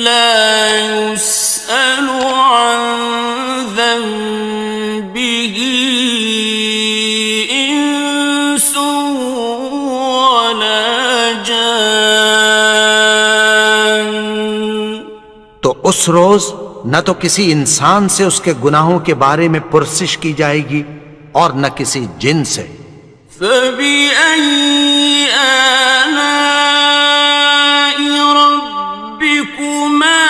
لَا يُسْأَلُ عَن ذَنبِهِ إِنسٌ وَلَا جَانٌّ، تو اس روز نہ تو کسی انسان سے اس کے گناہوں کے بارے میں پرسش کی جائے گی اور نہ کسی جن سے۔ فَبِأَيِّ آلَاءِ رَبِّكُمَا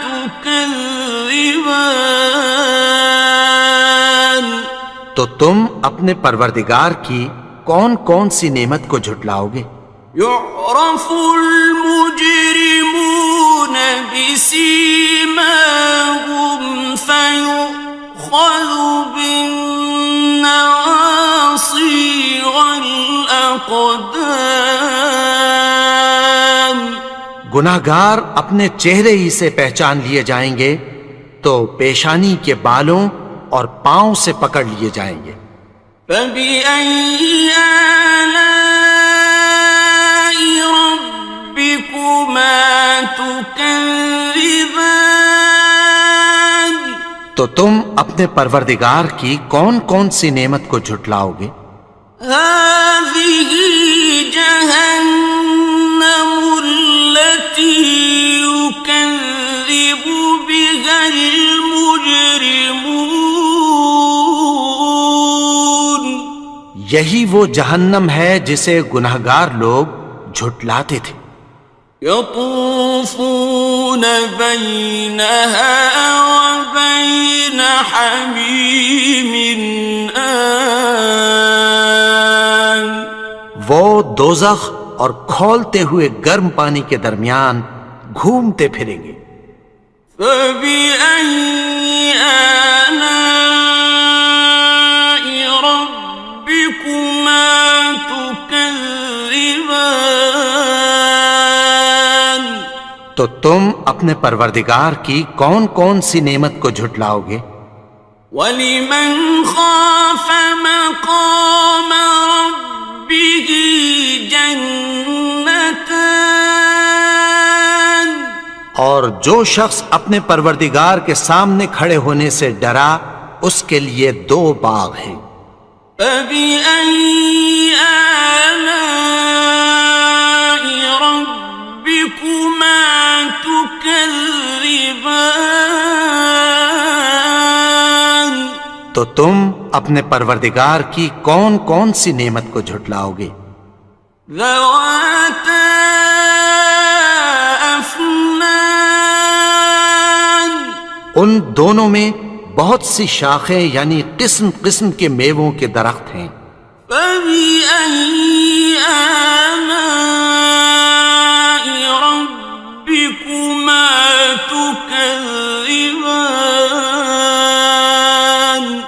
تُكَذِّبَانِ، تو تم اپنے پروردگار کی کون کون سی نعمت کو جھٹلاؤ گے؟ يُعْرَفُ الْمُجْرِمُونَ بِسِيمَاهُمْ فَيُؤْخَذُ بِالنَّوَاصِي وَالْأَقْدَامِ، گناہگار اپنے چہرے ہی سے پہچان لیے جائیں گے تو پیشانی کے بالوں اور پاؤں سے پکڑ لیے جائیں گے۔ فَبِأَيِّ آلَاءِ رَبِّكُمَا تُكَذِّبَانِ، تو تم اپنے پروردگار کی کون کون سی نعمت کو جھٹلاؤ گے؟ هَٰذِهِ جَهَنَّمُ الَّتِي يُكَذِّبُ بِهَا الْمُجْرِمُونَ، یہی وہ جہنم ہے جسے گناہگار لوگ جھٹلاتے تھے۔ يَطُوفُونَ بَيْنَهَا وَبَيْنَ حَمِيمٍ آنٍ، وہ دوزخ اور کھولتے ہوئے گرم پانی کے درمیان گھومتے پھریں گے۔ فَبِأَيِّ آلَاءِ رَبِّكُمَا تُكَذِّبَانِ، تو تم اپنے پروردگار کی کون کون سی نعمت کو جھٹلاؤ گے؟ وَلِمَنْ خَافَ مَقَامَ رَبِّهِ جَنَّتَانِ، اور جو شخص اپنے پروردگار کے سامنے کھڑے ہونے سے ڈرا اس کے لیے دو باغ ہیں۔ فَبِأَيِّ آلَاءِ رَبِّكُمَا تُكَذِّبَانِ، تو تم اپنے پروردگار کی کون کون سی نعمت کو جھٹلاؤ گے؟ ذَوَاتَا أَفْنَانٍ دونوں میں بہت سی شاخیں یعنی قسم قسم کے میووں کے درخت ہیں۔ فَبِأَيِّ آلَاءِ رَبِّكُمَا تُكَذِّبَانِ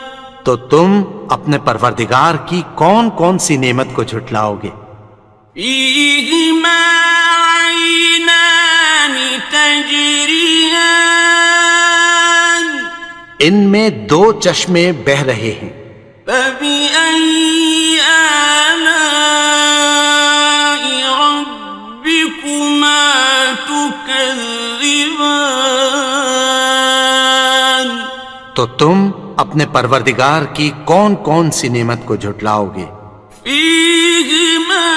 تو تم اپنے پروردگار کی کون کون سی نعمت کو جھٹلاؤ گے؟ فِيهِمَا عَيْنَانِ تَجْرِيَانِ ان میں دو چشمے بہہ رہے ہیں۔ فَبِأَيِّ آلَاءِ رَبِّكُمَا تُكَذِّبَانِ تو تم اپنے پروردگار کی کون کون سی نعمت کو جھٹلاؤ گے؟ فِيهِمَا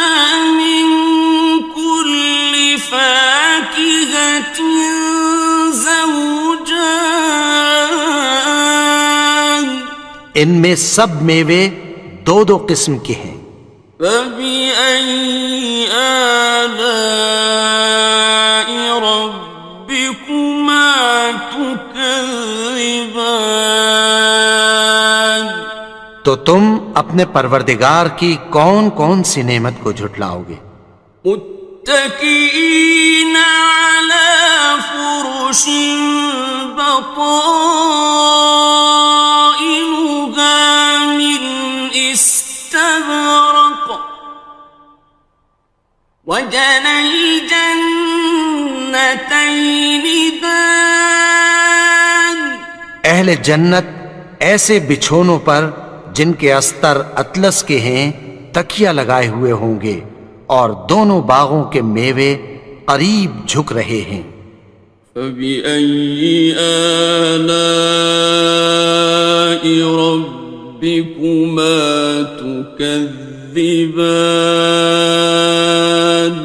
مِن كُلِّ فَاكِهَةٍ زَوْجَانِ ان میں سب میوے دو دو قسم کے ہیں۔ فَبِأَيِّ آلَاءِ رَبِّكُمَا تُكَذِّبَانِ تو تم اپنے پروردگار کی کون کون سی نعمت کو جھٹلاؤ گے؟ متكئين على فرش بطائنها من استبرق وجنى الجنتين دان اہل جنت ایسے بچھونوں پر جن کے استر اطلس کے ہیں تکیہ لگائے ہوئے ہوں گے، اور دونوں باغوں کے میوے قریب جھک رہے ہیں۔ فَبِأَيِّ آلَاءِ رَبِّكُمَا تُكَذِّبَانِ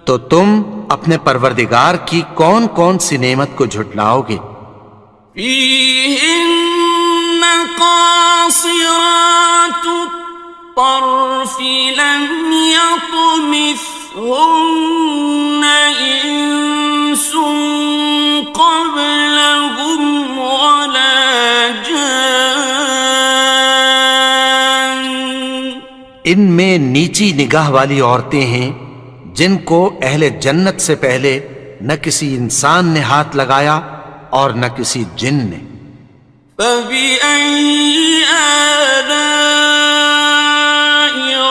تو تم اپنے پروردگار کی کون کون سی نعمت کو جھٹلاؤ گے؟ فِيهِنَّ قَاصِرَاتُ الطَّرْفِ لَمْ يَطْمِثْهُنَّ إِنسٌ قَبْلَهُمْ وَلَا جَانٌّ ان میں نیچی نگاہ والی عورتیں ہیں جن کو اہل جنت سے پہلے نہ کسی انسان نے ہاتھ لگایا اور نہ کسی جن نے۔ فَبِأَيِّ آلَاءِ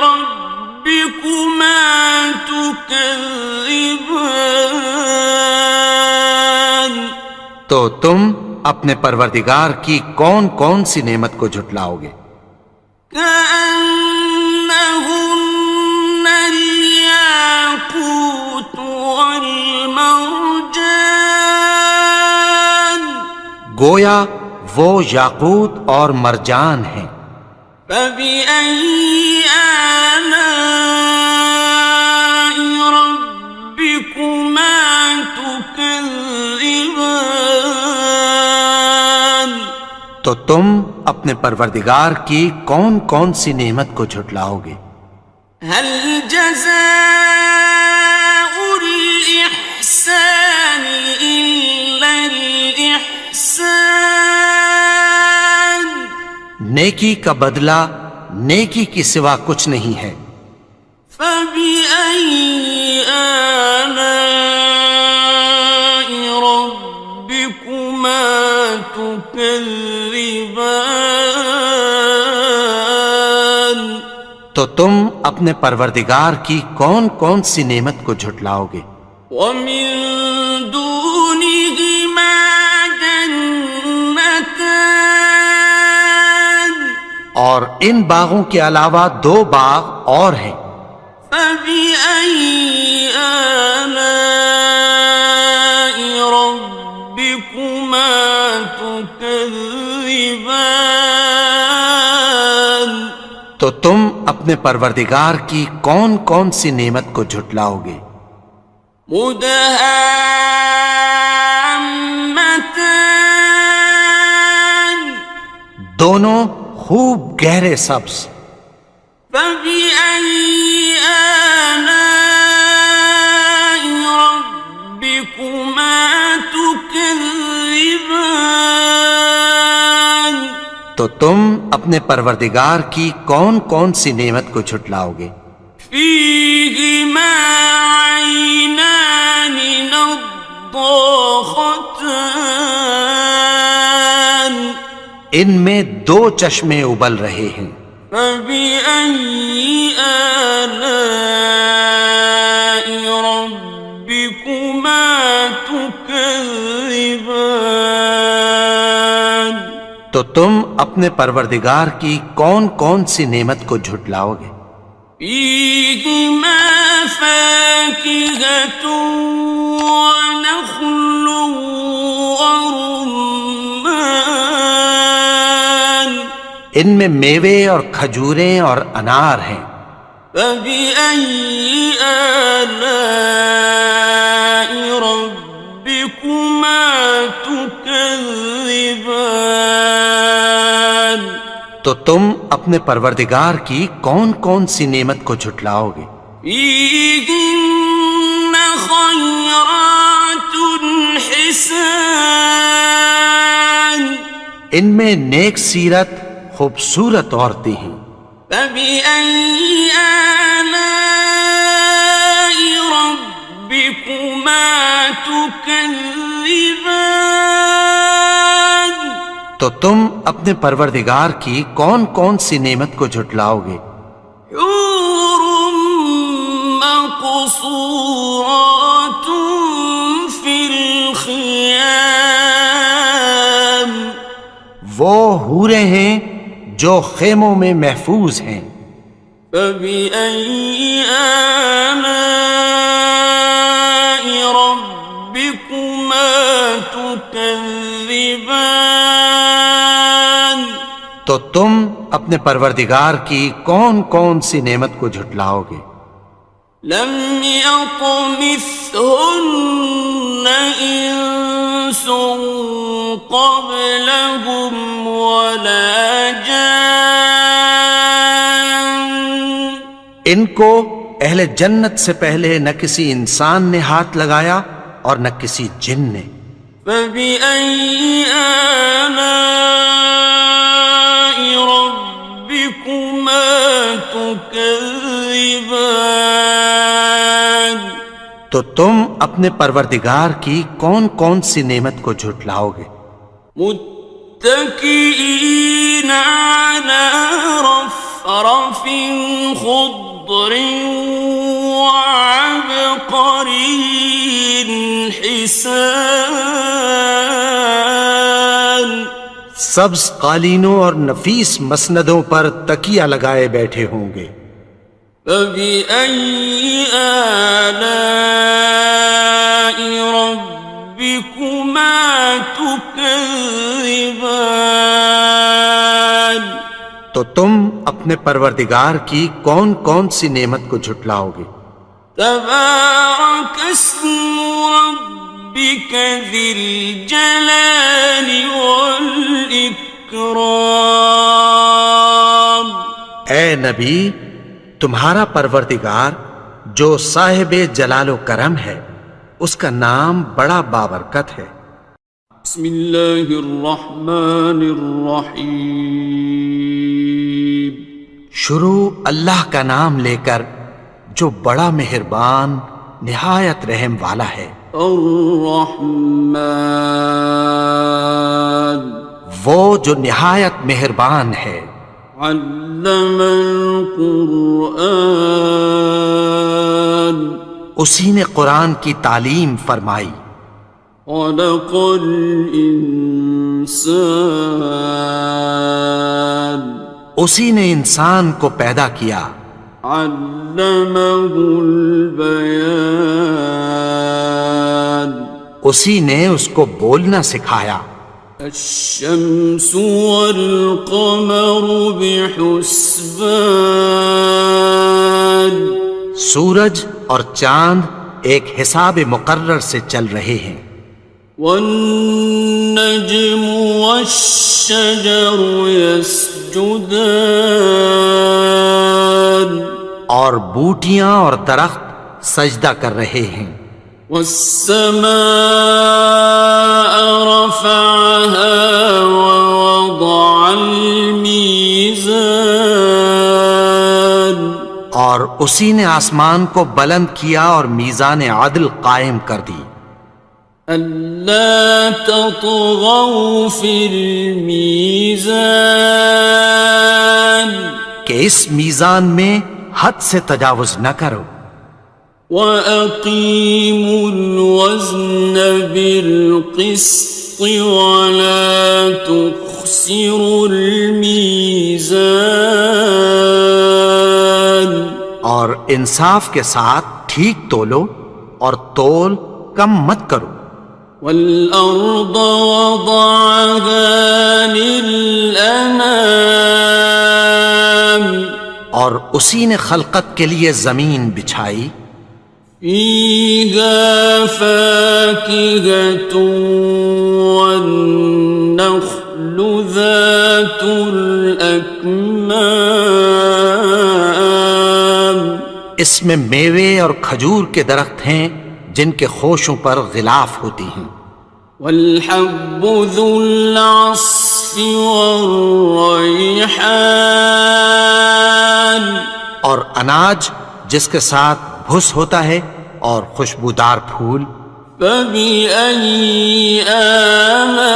رَبِّكُمَا تُكَذِّبَانِ تو تم اپنے پروردگار کی کون کون سی نعمت کو جھٹلاؤ گے؟ كَأَنَّهُنَّ الْيَاقُوتُ وَالْمَرْجَانُ گویا وہ یاقوت اور مرجان ہیں۔ فَبِأَيِّ آلَاءِ رَبِّكُمَا تُكَذِّبَانِ تو تم اپنے پروردگار کی کون کون سی نعمت کو جھٹلاؤ گے؟ هَلْ جَزَاءُ الْإِحْسَانِ إِلَّا الْإِحْسَانُ نیکی کا بدلہ نیکی کی سوا کچھ نہیں ہے۔ فَبِأَيِّ آلَاءِ رَبِّكُمَا تُكَذِّبَانِ تو تم اپنے پروردگار کی کون کون سی نعمت کو جھٹلاؤ گے؟ وَمِن دُونِهِمَا جَنَّتَانِ اور ان باغوں کے علاوہ دو باغ اور ہیں۔ فَبِأَيِّ آلَاءِ رَبِّكُمَا تُكَذِّبَانِ تو تم اپنے پروردگار کی کون کون سی نعمت کو جھٹلاؤ گے؟ مُدْهَامَّتَانِ دونوں خوب گہرے سبز۔ فَبِأَيِّ آلَاءِ رَبِّكُمَا تُكَذِّبَانِ تو تم اپنے پروردگار کی کون کون سی نعمت کو جھٹلاؤ گے؟ فيهما عينان نضاختان ان میں دو چشمے ابل رہے ہیں، فبأي آلاء ربكما تكذبان تو تم اپنے پروردگار کی کون کون سی نعمت کو جھٹلاؤ گے؟ فيهما فاكهة ونخل ورمان ان میں میوے اور کھجوریں اور انار ہیں۔ فبأي آلاء ربكما تكذبان تو تم اپنے پروردگار کی کون کون سی نعمت کو جھٹلاؤ گے؟ فيهن خيرات حسان ان میں نیک سیرت خوبصورت عورتیں ہیں۔ فبأي آلاء ربكما تكذبان تو تم اپنے پروردگار کی کون کون سی نعمت کو جھٹلاؤ گے؟ حور مقصورات في الخيام وہ حوریں ہیں جو خیموں میں محفوظ ہیں۔ فبأي آلاء ربكما تكذبان تو تم اپنے پروردگار کی کون کون سی نعمت کو جھٹلاؤ گے؟ لم يطمثهن إنس قبلهم ولا جان ان کو اہل جنت سے پہلے نہ کسی انسان نے ہاتھ لگایا اور نہ کسی جن نے۔ فبأي آلاء ربكما تكذبان تو تم اپنے پروردگار کی کون کون سی نعمت کو جھٹلاؤ گے؟ متكئين على رفرف خضر وعبقري حسان سبز قالینوں اور نفیس مسندوں پر تکیہ لگائے بیٹھے ہوں گے۔ فبأي آلاء ربكما تكذبان تو تم اپنے پروردگار کی کون کون سی نعمت کو جھٹلاؤ گے؟ تبارك اسم ربك ذي الجلال والإكرام اے نبی، تمہارا پروردگار جو صاحب جلال و کرم ہے، اس کا نام بڑا بابرکت ہے۔ بسم اللہ الرحمن الرحیم شروع اللہ کا نام لے کر جو بڑا مہربان نہایت رحم والا ہے۔ الرحمن وہ جو نہایت مہربان ہے۔ علم القرآن اسی نے قرآن کی تعلیم فرمائی۔ خلق الانسان اسی نے انسان کو پیدا کیا۔ علمہ البیان اسی نے اس کو بولنا سکھایا۔ الشمس والقمر بحسبان سورج اور چاند ایک حساب مقرر سے چل رہے ہیں۔ والنجم والشجر يسجدان اور بوٹیاں اور درخت سجدہ کر رہے ہیں۔ والسماء رفعها ووضع اور اسی نے آسمان کو بلند کیا اور میزان عدل قائم کر دی ألا تطغوا في الميزان کہ اس میزان میں حد سے تجاوز نہ کرو وأقيموا الوزن بالقسط ولا تخسروا الميزان اور انصاف کے ساتھ ٹھیک تولو اور تول کم مت کرو والأرض وضعها للأنام اور اسی نے خلقت کے لیے زمین بچھائی فيها فاكهة والنخل ذات الأكمام اس میں میوے اور کھجور کے درخت ہیں جن کے خوشوں پر غلاف ہوتی ہیں والحب ذو العصف والريحان اور اناج جس کے ساتھ بھس ہوتا ہے اور خوشبودار پھول فبأي آلاء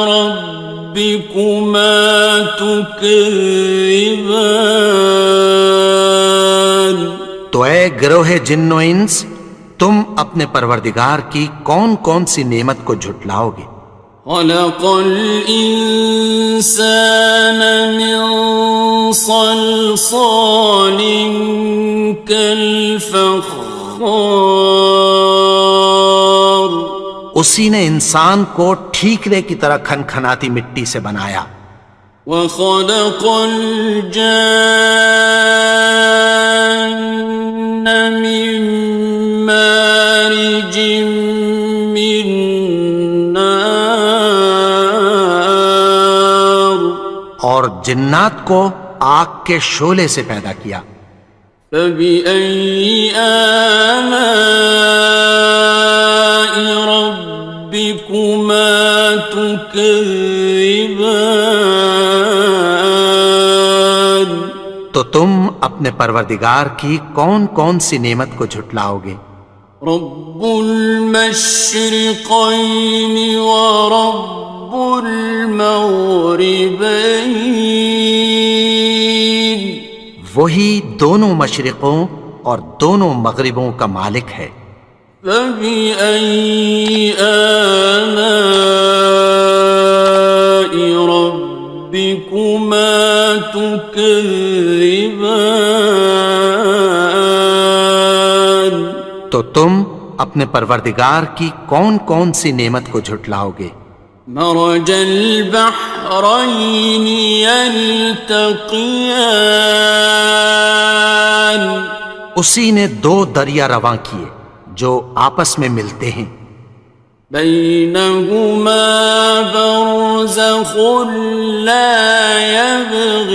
ربكما تكذبان تو اے گروہ جن و انس تم اپنے پروردگار کی کون کون سی نعمت کو جھٹلاؤ گے خلق الإنسان من صلصال كالفخار اسی نے انسان کو ٹھیکرے کی طرح کھنکھناتی مٹی سے بنایا وخلق الجان من مارج من نار اور جنات کو آگ کے شعلے سے پیدا کیا فبأي آلاء ربكما تكذبان تو تم اپنے پروردگار کی کون کون سی نعمت کو جھٹلاؤ گے رب المشرقين ورب المغربين وہی دونوں مشرقوں اور دونوں مغربوں کا مالک ہے فبأي آلاء ربكما تكذبان تو تم اپنے پروردگار کی کون کون سی نعمت کو جھٹلاؤ گے مرج البحرين يلتقيان اسی نے دو دریا رواں کیے جو آپس میں ملتے ہیں بينهما برزخ لا يبغيان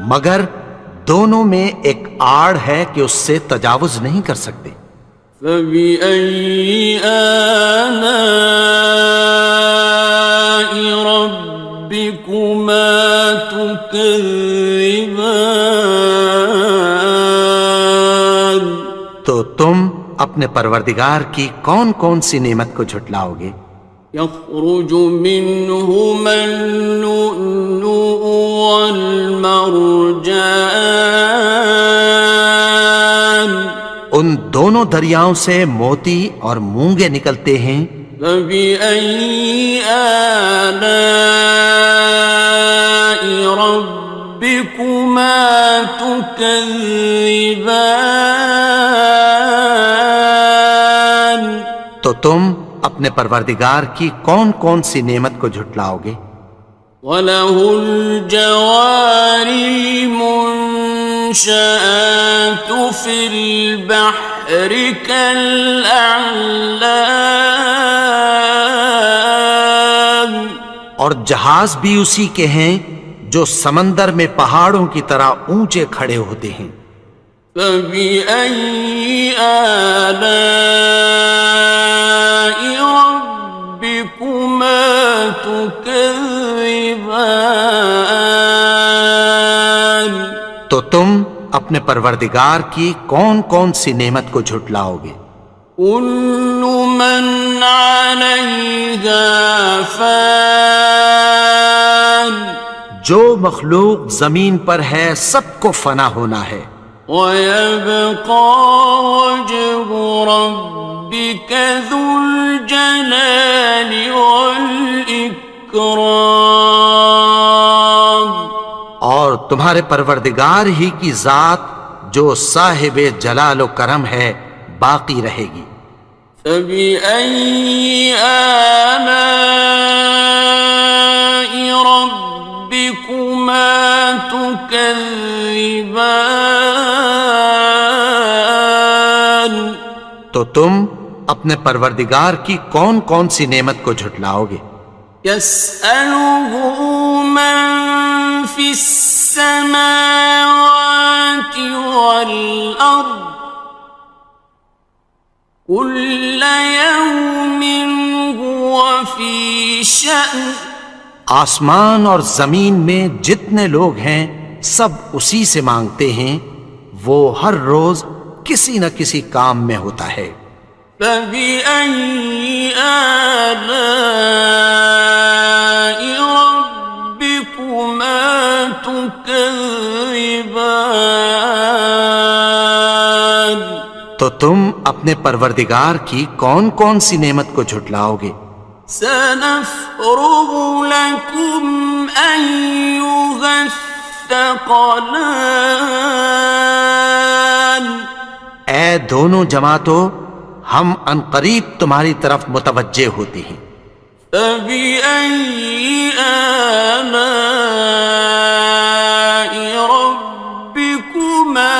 مگر دونوں میں ایک آڑ ہے کہ اس سے تجاوز نہیں کر سکتے فبأي آلاء ربكما تكذبان تو تم اپنے پروردگار کی کون کون سی نعمت کو جھٹلاؤ گے يخرج منهما اللؤلؤ والمرجان ان دونوں دریاؤں سے موتی اور مونگے نکلتے ہیں فبأي آلاء ربكما تكذبان تو تم اپنے پروردگار کی کون کون سی نعمت کو جھٹلاؤ گے وَلَهُ الْجَوَارِ الْمُنشَآتُ فِي الْبَحْرِ كَالْأَعْلَامِ اور جہاز بھی اسی کے ہیں جو سمندر میں پہاڑوں کی طرح اونچے کھڑے ہوتے ہیں فَبِأَيِّ آلَاءِ رَبِّكُمَا تُكَذِّبَانِ تو تم اپنے پروردگار کی کون کون سی نعمت کو جھٹلاؤ گے؟ كل من عليها فان جو مخلوق زمین پر ہے سب کو فنا ہونا ہے، ويبقى وجه ربك ذو الجلال والإكرام اور تمہارے پروردگار ہی کی ذات جو صاحب جلال و کرم ہے باقی رہے گی۔ فبأي آلاء ربكما تكذبان تو تم اپنے پروردگار کی کون کون سی نعمت کو جھٹلاؤ گے؟ يسأله من في السماوات والأرض كل يوم هو في شأن آسمان اور زمین میں جتنے لوگ ہیں سب اسی سے مانگتے ہیں، وہ ہر روز کسی نہ کسی کام میں ہوتا ہے۔ فبأي آلاء ربكما تكذبان تو تم اپنے پروردگار کی کون کون سی نعمت کو جھٹلاؤ گے؟ سنفرغ لكم أيها الثقلان اے دونوں جماعتوں، ہم عنقریب تمہاری طرف متوجہ ہوتے ہیں۔ فبأي آلاء ربكما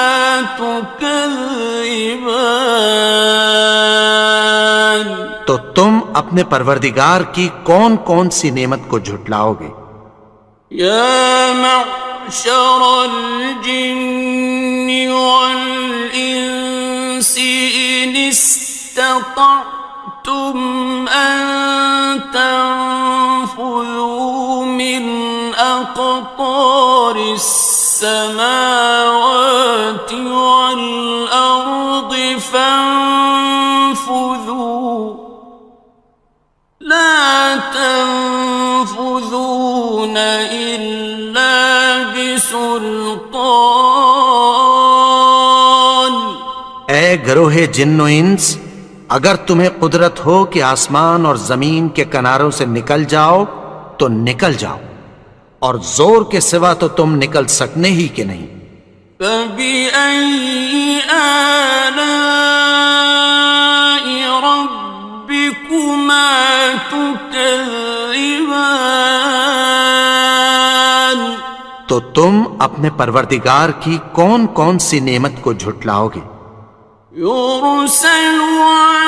تكذبان تو تم اپنے پروردگار کی کون کون سی نعمت کو جھٹلاؤ گے؟ يا معشر الجن والإنس إن استطعتم أن تنفذوا من أقطار السماوات والأرض فانفذوا لا تنفذون إلا بسلطان اے گروہ جن و انس، اگر تمہیں قدرت ہو کہ آسمان اور زمین کے کناروں سے نکل جاؤ تو نکل جاؤ، اور زور کے سوا تو تم نکل سکنے ہی کہ نہیں۔ فبأي آلاء ربكما تكذبان تو تم اپنے پروردگار کی کون کون سی نعمت کو جھٹلاؤ گے؟ يرسل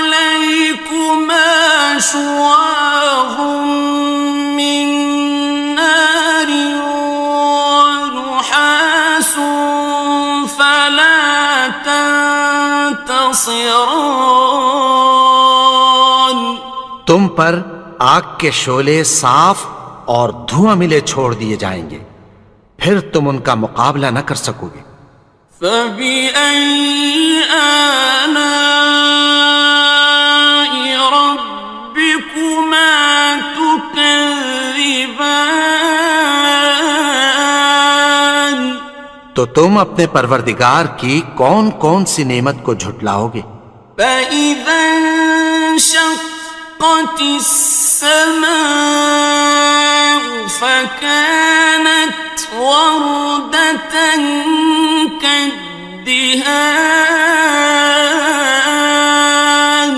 عليكما شواظ من نار ونحاس فلا تنتصران تم پر آگ کے شعلے صاف اور دھواں ملے چھوڑ دیے جائیں گے، پھر تم ان کا مقابلہ نہ کر سکو گے۔ فبأي آلاء ربكما تكذبان تو تم اپنے پروردگار کی کون کون سی نعمت کو جھٹلاؤ گے؟ فإذا انشقت السماء فكانت وردة كالدهان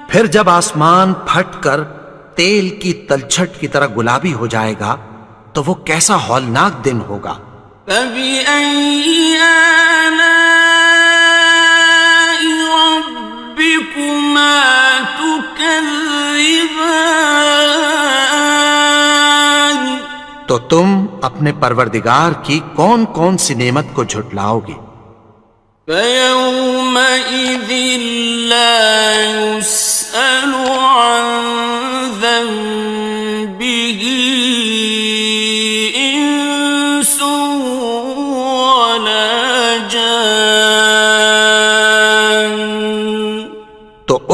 پھر جب آسمان پھٹ کر تیل کی تلچھٹ کی طرح گلابی ہو جائے گا تو وہ کیسا ہولناک دن ہوگا۔ فبأي آلاء ربكما تكذبان تو تم اپنے پروردگار کی کون کون سی نعمت کو جھٹلاؤ گے؟ فيومئذ لا يسأل عن ذنبه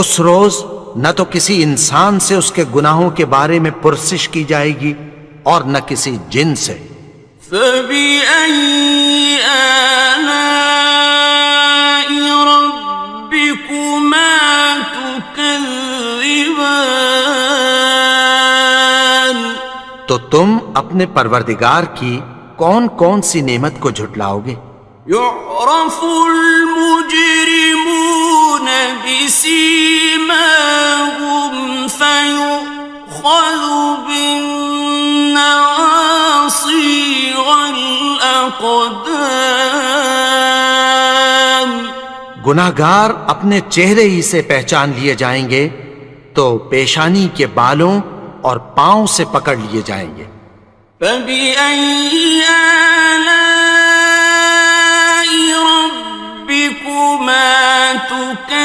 اس روز نہ تو کسی انسان سے اس کے گناہوں کے بارے میں پرسش کی جائے گی اور نہ کسی جن سے۔ فَبِأَيِّ آلَاءِ رَبِّكُمَا تُكَذِّبَانِ، تو تم اپنے پروردگار کی کون کون سی نعمت کو جھٹلاؤ گے؟ يُعْرَفُ الْمُجْرِمُونَ بِسِيمَاهُمْ فَيُؤْخَذُ بِالنَّوَاصِي وَالْأَقْدَامِ، گناہگار اپنے چہرے ہی سے پہچان لیے جائیں گے تو پیشانی کے بالوں اور پاؤں سے پکڑ لیے جائیں گے۔ فَبِأَيِّ آلَاءِ رَبِّكُمَا تُكَذِّبَانِ،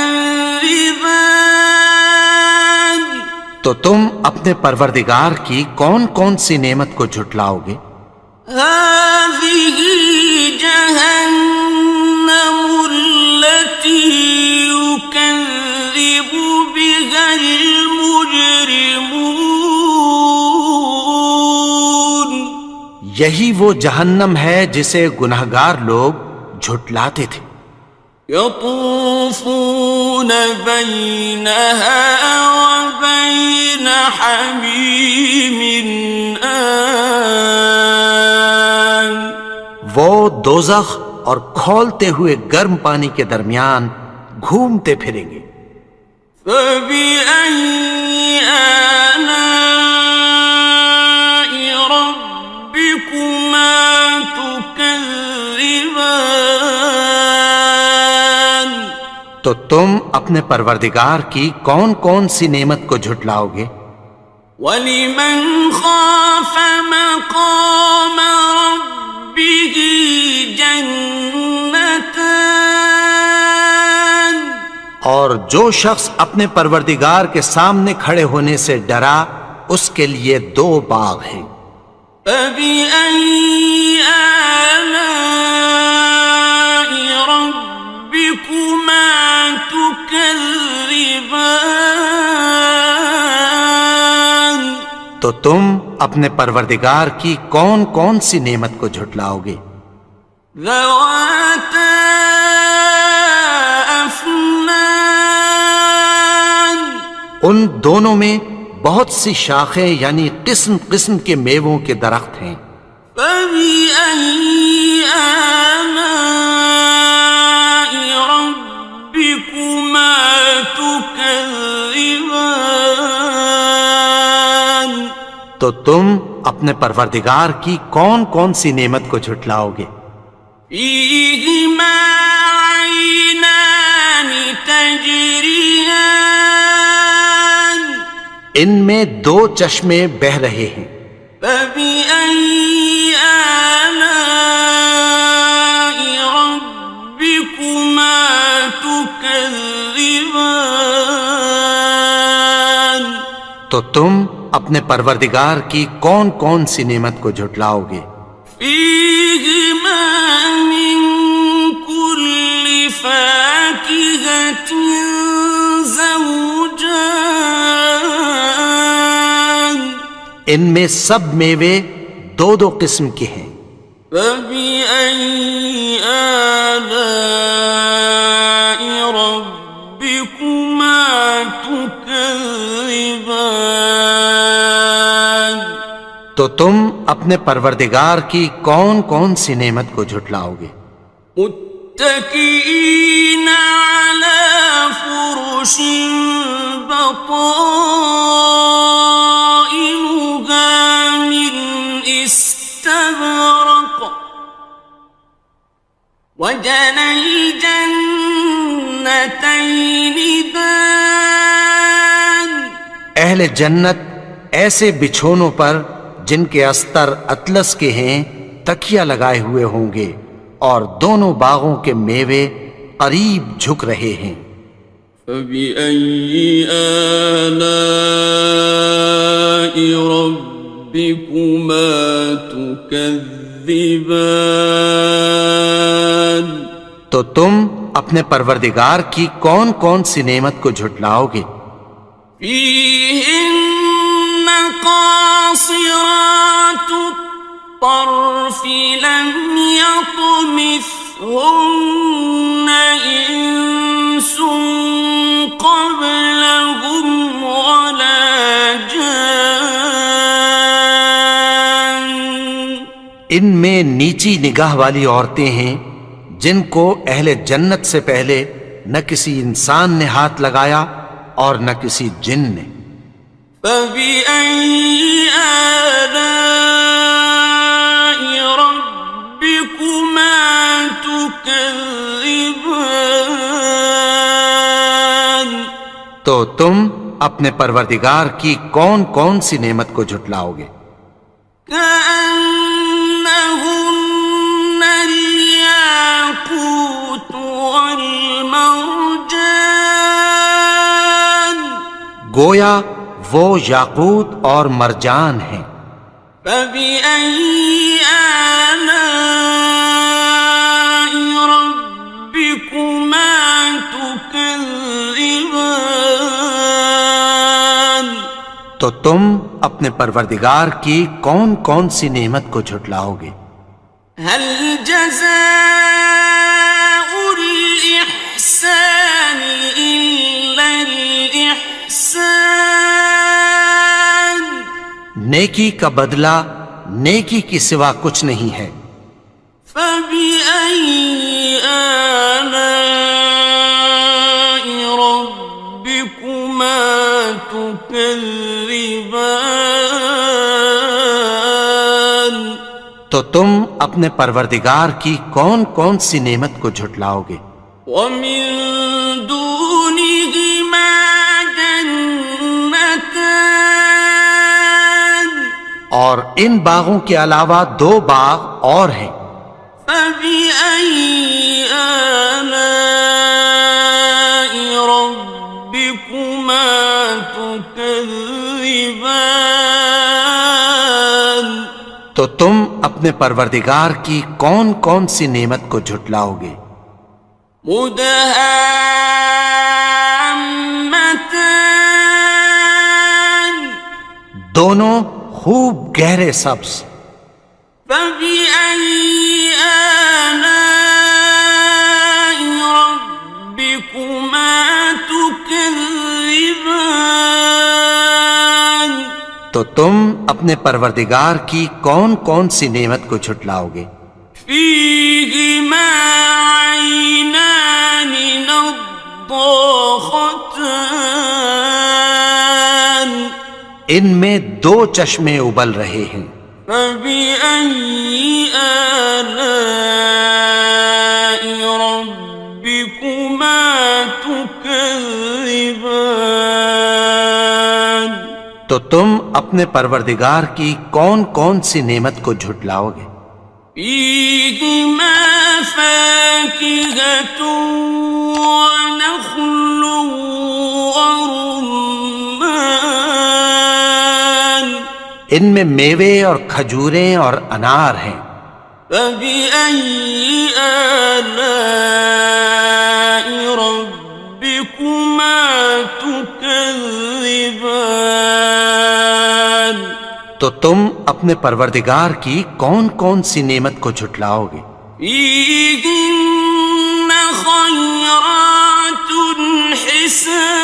تو تم اپنے پروردگار کی کون کون سی نعمت کو جھٹلاؤ گے؟ هَٰذِهِ جَهَنَّمُ الَّتِي يُكَذِّبُ بِهَا الْمُجْرِمُونَ، یہی وہ جہنم ہے جسے گناہگار لوگ جھٹلاتے تھے۔ يطوفون بينها وبين حميم آن، وہ دوزخ اور کھولتے ہوئے گرم پانی کے درمیان گھومتے پھریں گے۔ فبأي آلاء ربكما تكذبان، تو تم اپنے پروردگار کی کون کون سی نعمت کو جھٹلاؤ گے؟ ولمن خاف مقام ربه جنتان، اور جو شخص اپنے پروردگار کے سامنے کھڑے ہونے سے ڈرا اس کے لیے 2 باغ ہیں۔ فبأي آلاء ربكما تكذبان، تو تم اپنے پروردگار کی کون کون سی نعمت کو جھٹلاؤ گے؟ ذواتا افنان، ان دونوں میں بہت سی شاخیں یعنی قسم قسم کے میووں کے درخت ہیں۔ فبأي آلاء ربكما تكذبان، تو تم اپنے پروردگار کی کون کون سی نعمت کو جھٹلاؤ گے؟ فيهما عينان تجريان، ان میں 2 چشمے بہہ رہے ہیں۔ فبأي آلاء ربكما تكذبان، تو تم اپنے پروردگار کی کون کون سی نعمت کو جھٹلاؤ گے؟ فيهما من كل فاكهة زوجان، ان میں سب میوے 2 قسم کے ہیں۔ فبأي آلاء ربكما تكذبان، تو تم اپنے پروردگار کی کون کون سی نعمت کو جھٹلاؤ گے؟ متكئين على فرش بطائنها من استبرق، وجنى الجنتين دان، اہل جنت ایسے بچھونوں پر جن کے استر اطلس کے ہیں تکیہ لگائے ہوئے ہوں گے اور دونوں باغوں کے میوے قریب جھک رہے ہیں۔ فبأي آلاء ربكما تكذبان، تو تم اپنے پروردگار کی کون کون سی نعمت کو جھٹلاؤ گے؟ فيهن قاصرات الطرف لم يطمثهن إنس قبلهم ولا جان. ان میں نیچی نگاہ والی عورتیں ہیں جن کو اہل جنت سے پہلے نہ کسی انسان نے ہاتھ لگایا اور نہ کسی جن نے. فبأي آلاء ربكما تكذبان. تو تم اپنے پروردگار کی کون کون سی نعمت کو جھٹلاؤ گے؟ كأنهن الياقوت والمرجان. گویا وہ یاقوت اور مرجان ہیں. فبأي آلاء ربكما تكذبان. تو تم اپنے پروردگار کی کون کون سی نعمت کو جھٹلاؤ گے؟ هل جزاء الإحسان إلا الإحسان. نیکی کا بدلہ نیکی کی سوا کچھ نہیں ہے. فبأي آلاء ربكما تكذبان. تو تم اپنے پروردگار کی کون کون سی نعمت کو جھٹلاؤ گے؟ ومن دونهما جنتان. اور ان باغوں کے علاوہ دو باغ اور ہیں. فبأي آلاء ربكما تكذبان. تو تم اپنے پروردگار کی کون کون سی نعمت کو جھٹلاؤ گے؟ مدهامتان. دونوں خوب گہرے سبز. فبأي آلاء ربكما تكذبان. تو تم اپنے پروردگار کی کون کون سی نعمت کو جھٹلاؤ گے؟ فيهما عينان نضاختان. ان میں دو چشمے ابل رہے ہیں. فبأي آلاء ربكما تكذبان. تو تم اپنے پروردگار کی کون کون سی نعمت کو جھٹلاؤ گے؟ فيهما فاكهة ونخل ورمان. ان میں میوے اور کھجوریں اور انار ہیں. فبأي آلاء ربكما تكذبان. تو تم اپنے پروردگار کی کون کون سی نعمت کو جھٹلاؤ گے؟ فيهن خيرات حسان.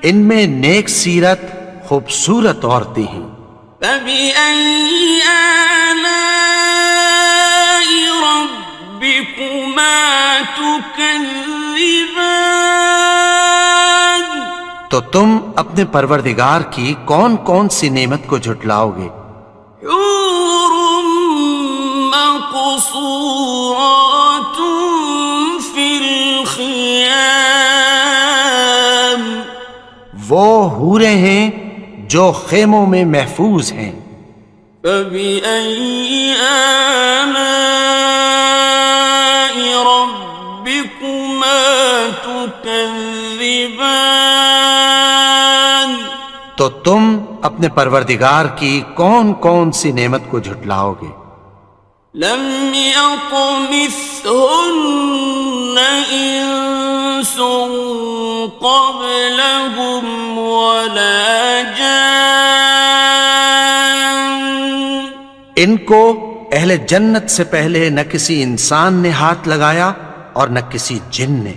ان میں نیک سیرت خوبصورت عورتیں ہیں. فبأي آلاء ربكما تكذبان. تو تم اپنے پروردگار کی کون کون سی نعمت کو جھٹلاؤ گے؟ حور مقصورات في الخيام. وہ حوریں ہیں جو خیموں میں محفوظ ہیں. فبأي آلاء ربكما تكذبان. تو تم اپنے پروردگار کی کون کون سی نعمت کو جھٹلاؤ گے؟ لم يطمثهن إنس قبلهم ولا جان ان کو اہل جنت سے پہلے نہ کسی انسان نے ہاتھ لگایا اور نہ کسی جن نے.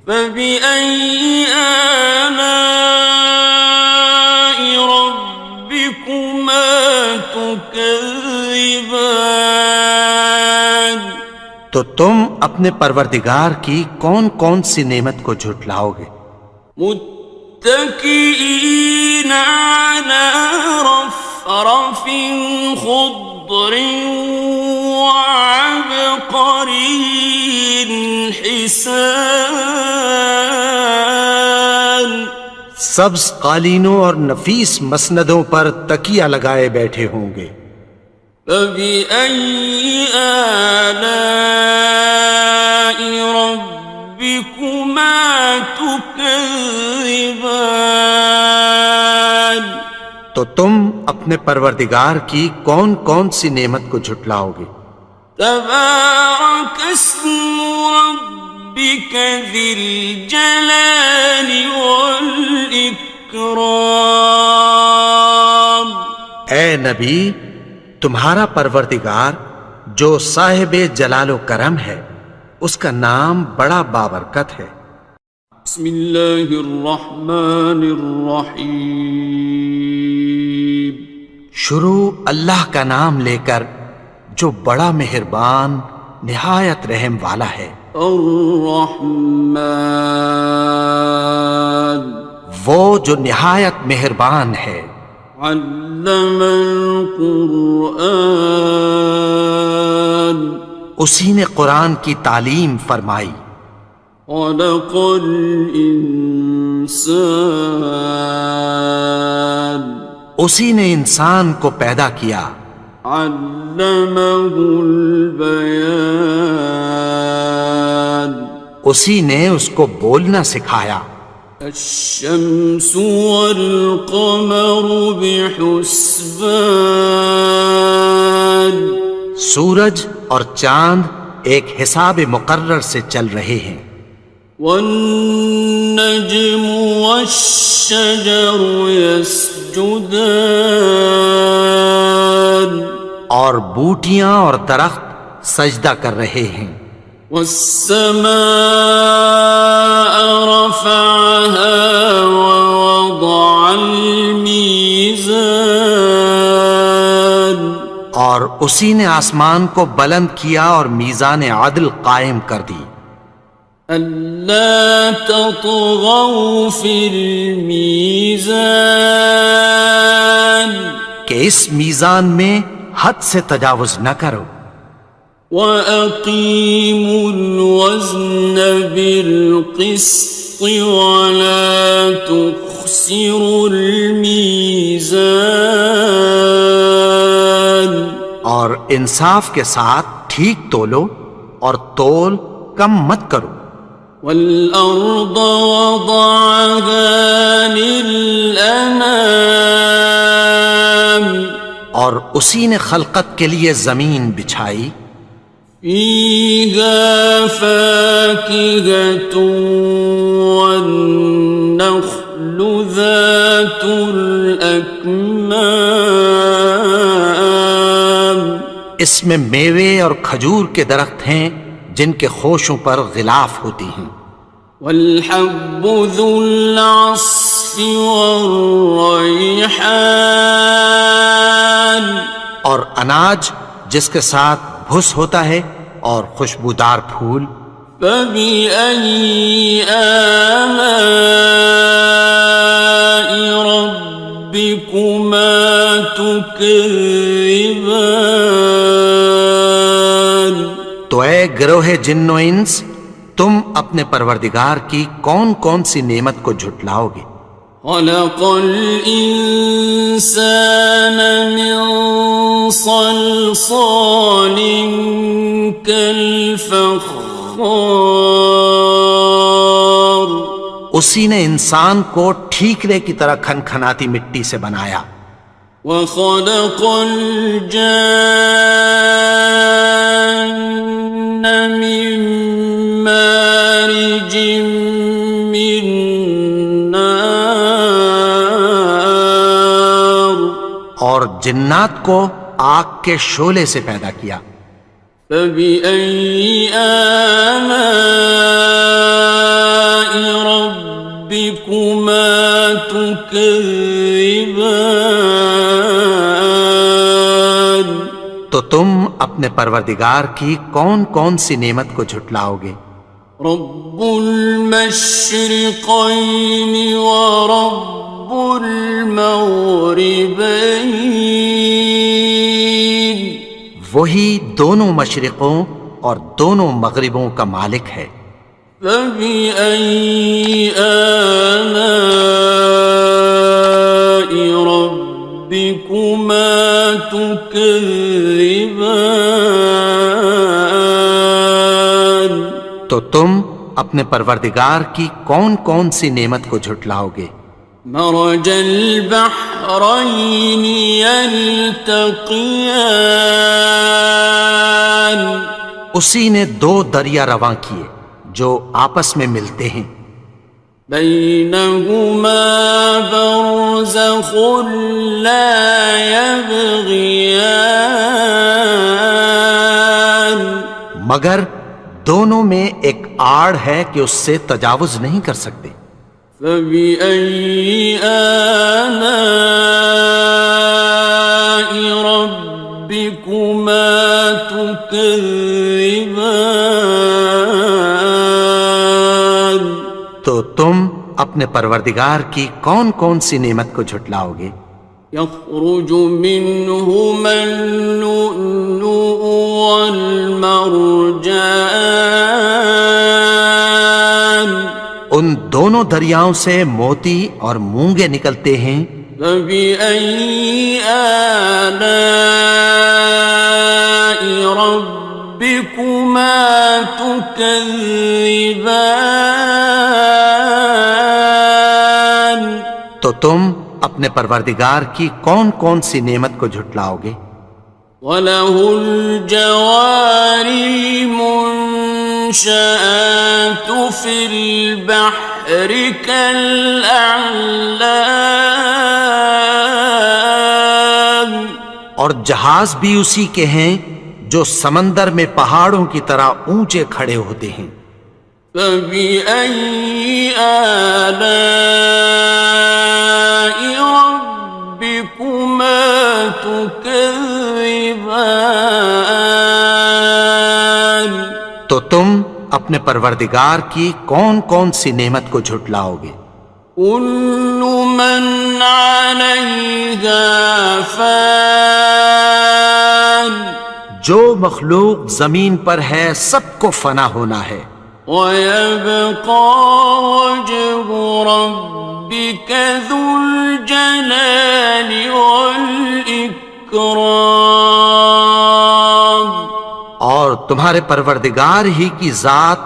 فبأي آلاء ربكما تكذبان تو تم اپنے پروردگار کی کون کون سی نعمت کو جھٹلاؤ گے؟ متكئين على رفرف خضر وعبقري حسان سبز قالینوں اور نفیس مسندوں پر تکیہ لگائے بیٹھے ہوں گے. فبأي آلاء ربكما تكذبان تو تم اپنے پروردگار کی کون کون سی نعمت کو جھٹلاؤ گے؟ تبارك اسم ربك ذي الجلال والإكرام. اے نبی، تمہارا پروردگار جو صاحب جلال و کرم ہے، اس کا نام بڑا بابرکت ہے. بسم اللہ الرحمن الرحیم. شروع اللہ کا نام لے کر جو بڑا مہربان نہایت رحم والا ہے. الرحمن وہ جو نہایت مہربان ہے. علم القرآن اسی نے قرآن کی تعلیم فرمائی. خلق الانسان اسی نے انسان کو پیدا کیا. علمہ البیان اسی نے اس کو بولنا سکھایا. الشمس والقمر بحسبان سورج اور چاند ایک حساب مقرر سے چل رہے ہیں. والنجم والشجر يسجدان اور بوٹیاں اور درخت سجدہ کر رہے ہیں. والسماء رفعها ووضع الميزان اور اسی نے آسمان کو بلند کیا اور میزان عدل قائم کر دی. ألا تطغوا في الميزان کہ اس میزان میں حد سے تجاوز نہ کرو. وَأَقِيمُوا الْوَزْنَ بِالْقِسْطِ وَلَا تُخْسِرُوا الْمِيزَانَ اور انصاف کے ساتھ ٹھیک تولو اور تول کم مت کرو. وَالْأَرْضَ وَضَعَهَا لِلْأَنَامِ اور اسی نے خلقت کے لیے زمین بچھائی. فِيهَا فَاكِهَةٌ وَالنَّخْلُ ذَاتُ الْأَكْمَامِ اس میں میوے اور کھجور کے درخت ہیں جن کے خوشوں پر غلاف ہوتی ہیں. وَالْحَبُّ ذُو الْعَصْفِ وَالرَّيْحَانِ اور اناج جس کے ساتھ بھس ہوتا ہے اور خوشبودار پھول. فَبِأَيِّ آلَاءِ رَبِّكُمَا تُكَذِّبَانِ تو اے گروہ جن و انس، تم اپنے پروردگار کی کون کون سی نعمت کو جھٹلاؤ گے؟ خلق الإنسان من صلصال كالفخار اسی نے انسان کو ٹھیکرے کی طرح کھنکھناتی مٹی سے بنایا. وخلق الجان من مارج من نار اور جنات کو آگ کے شعلے سے پیدا کیا. فبأي آلاء ربكما تكذبان تو تم اپنے پروردگار کی کون کون سی نعمت کو جھٹلاؤ گے؟ رب المشرقين ورب المغربين وہی دونوں مشرقوں اور دونوں مغربوں کا مالک ہے. فبأي آلاء ربكما تكذبان تو تم اپنے پروردگار کی کون کون سی نعمت کو جھٹلاؤ گے؟ مرج البحرين يلتقيان اسی نے دو دریا رواں کیے جو آپس میں ملتے ہیں. بينهما برزخ لا يبغيان مگر دونوں میں ایک آڑ ہے کہ اس سے تجاوز نہیں کر سکتے. فبأي آلاء ربكما تكذبان تو تم اپنے پروردگار کی کون کون سی نعمت کو جھٹلاؤ گے؟ يخرج منهما اللؤلؤ والمرجان ان دونوں دریاؤں سے موتی اور مونگے نکلتے ہیں. فبأي آلاء ربكما تكذبان تو تم اپنے پروردگار کی کون کون سی نعمت کو جھٹلاؤ گے؟ وَلَهُ الْجَوَارِ الْمُنشَآتُ فِي الْبَحْرِ كَالْأَعْلَامِ اور جہاز بھی اسی کے ہیں جو سمندر میں پہاڑوں کی طرح اونچے کھڑے ہوتے ہیں. فَبِأَيِّ آلَاءِ رَبِّكُمَا تُكَذِّبَانِ تو تم اپنے پروردگار کی کون کون سی نعمت کو جھٹلاؤ گے؟ كُلُّ مَنْ عَلَيْهَا فَانٍ جو مخلوق زمین پر ہے سب کو فنا ہونا ہے. وَيَبْقَى وَجْهُ رَبِّكَ ذُو الْجَلَالِ وَالْإِكْرَامِ اور تمہارے پروردگار ہی کی ذات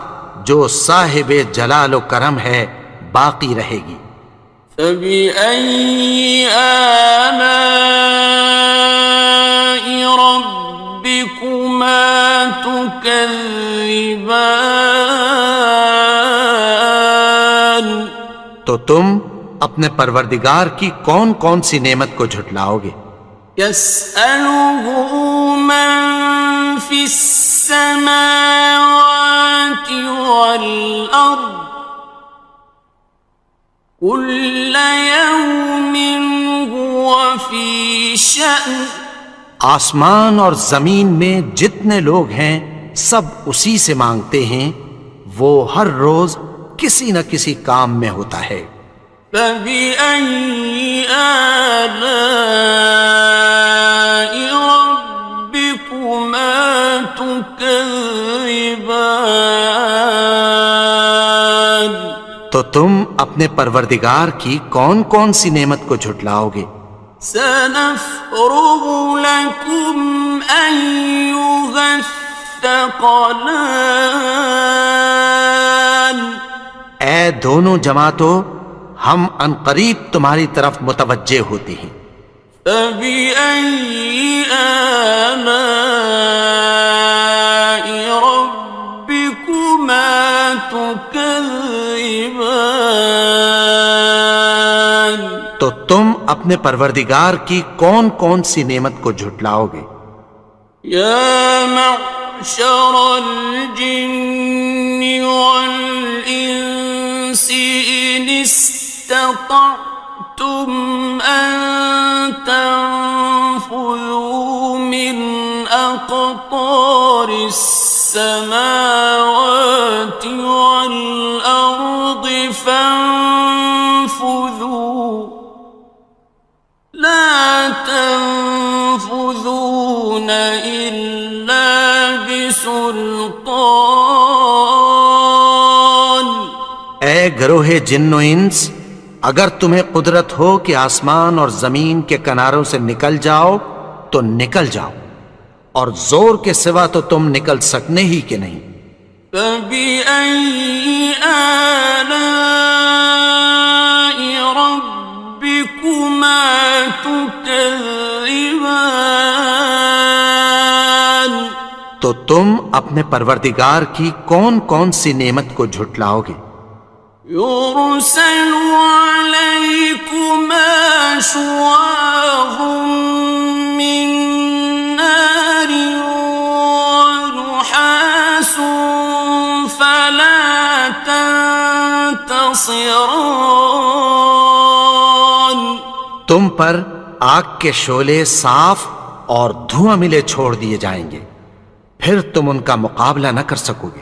جو صاحب جلال و کرم ہے باقی رہے گی. فَبِأَيِّ آلَاءِ رَبِّكُمَا تُكَذِّبَانِ تو تم اپنے پروردگار کی کون کون سی نعمت کو جھٹلاؤ گے؟ يَسْأَلُهُ مَن فِي السَّمَاوَاتِ وَالْأَرْضِ كُلَّ يَوْمٍ هُوَ فِي شَأْنٍ آسمان اور زمین میں جتنے لوگ ہیں سب اسی سے مانگتے ہیں، وہ ہر روز کسی نہ کسی کام میں ہوتا ہے. فَبِأَيِّ آلَاءِ رَبِّكُمَا تُكَذِّبَانِ تو تم اپنے پروردگار کی کون کون سی نعمت کو جھٹلاؤ گے؟ سَنَفْرُغُ لَكُمْ أَيُّهَ الثَّقَلَانِ اے دونوں جماعتوں، ہم عنقریب تمہاری طرف متوجہ ہوتے ہیں. فبأي آلاء ربكما تكذبان؟ تو تم اپنے پروردگار کی کون کون سی نعمت کو جھٹلاؤ گے؟ یا معشر الجن والانس ان استطعتم ان تنفذوا من اقطار السماوات والارض فانفذوا لا تنفذون إلا بسلطان۔ اے گروہ جن و انس، اگر تمہیں قدرت ہو کہ آسمان اور زمین کے کناروں سے نکل جاؤ تو نکل جاؤ، اور زور کے سوا تو تم نکل سکنے ہی کہ نہیں۔ فَبِأَيِّ آلَاءِ رَبِّكُمَا تُكَذِّبَانِ؟ تو تم اپنے پروردگار کی کون کون سی نعمت کو جھٹلاؤ گے؟ يُرْسَلُ عَلَيْكُمَا شُوَاظٌ مِّن نَّارٍ وَنُحَاسٌ فَلَا تَنتَصِرَانِ؟ تم پر آگ کے شعلے صاف اور دھواں ملے چھوڑ دیے جائیں گے، پھر تم ان کا مقابلہ نہ کر سکو گے۔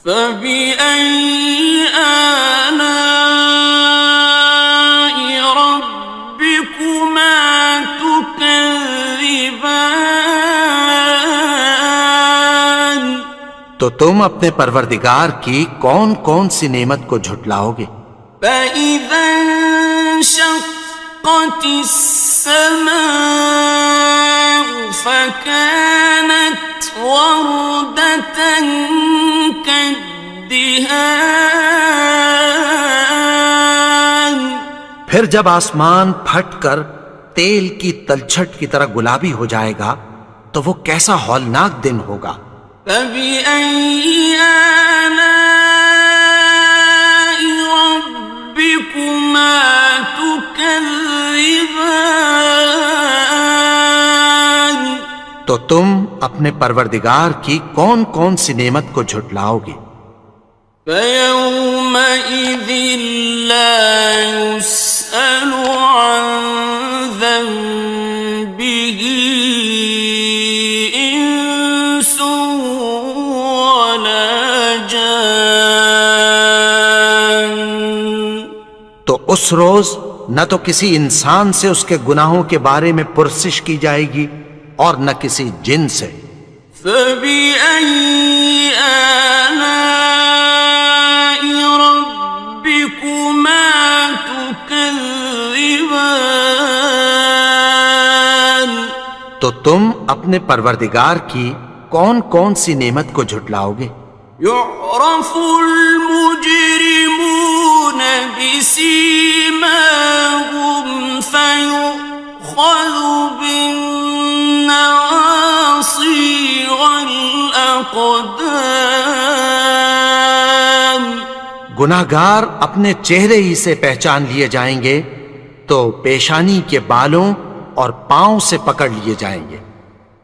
فَبِأَيِّ آلَاءِ رَبِّكُمَا تُكَذِّبَانِ؟ تو تم اپنے پروردگار کی کون کون سی نعمت کو جھٹلاؤ گے؟ فَإِذَا انشَقَّتِ السَّمَاءُ فَكَانَتْ وَرْدَةً كَالدِّهَانِ؟ پھر جب آسمان پھٹ کر تیل کی تلچھٹ کی طرح گلابی ہو جائے گا تو وہ کیسا ہولناک دن ہوگا۔ فَبِأَيِّ آلَاءِ رَبِّكُمَا تُكَذِّبَانِ؟ تو تم اپنے پروردگار کی کون کون سی نعمت کو جھٹلاؤ گے؟ فَيَوْمَئِذٍ لَا يُسْأَلُ عَنْ ذَنبِهِ إِنسٌ وَلَا جَانٌ۔ تو اس روز نہ تو کسی انسان سے اس کے گناہوں کے بارے میں پرسش کی جائے گی اور نہ کسی جن سے۔ فَبِأَيِّ آلَاءِ رَبِّكُمَا تُكَذِّبَانِ؟ تو تم اپنے پروردگار کی کون کون سی نعمت کو جھٹلاؤ گے؟ يُعْرَفُ الْمُجْرِمُونَ بِسِيمَاهُمْ فَيُؤْخَذُ بِالنَّوَاصِي وَالْأَقْدَامِ۔ گناہگار اپنے چہرے ہی سے پہچان لیے جائیں گے تو پیشانی کے بالوں اور پاؤں سے پکڑ لیے جائیں گے۔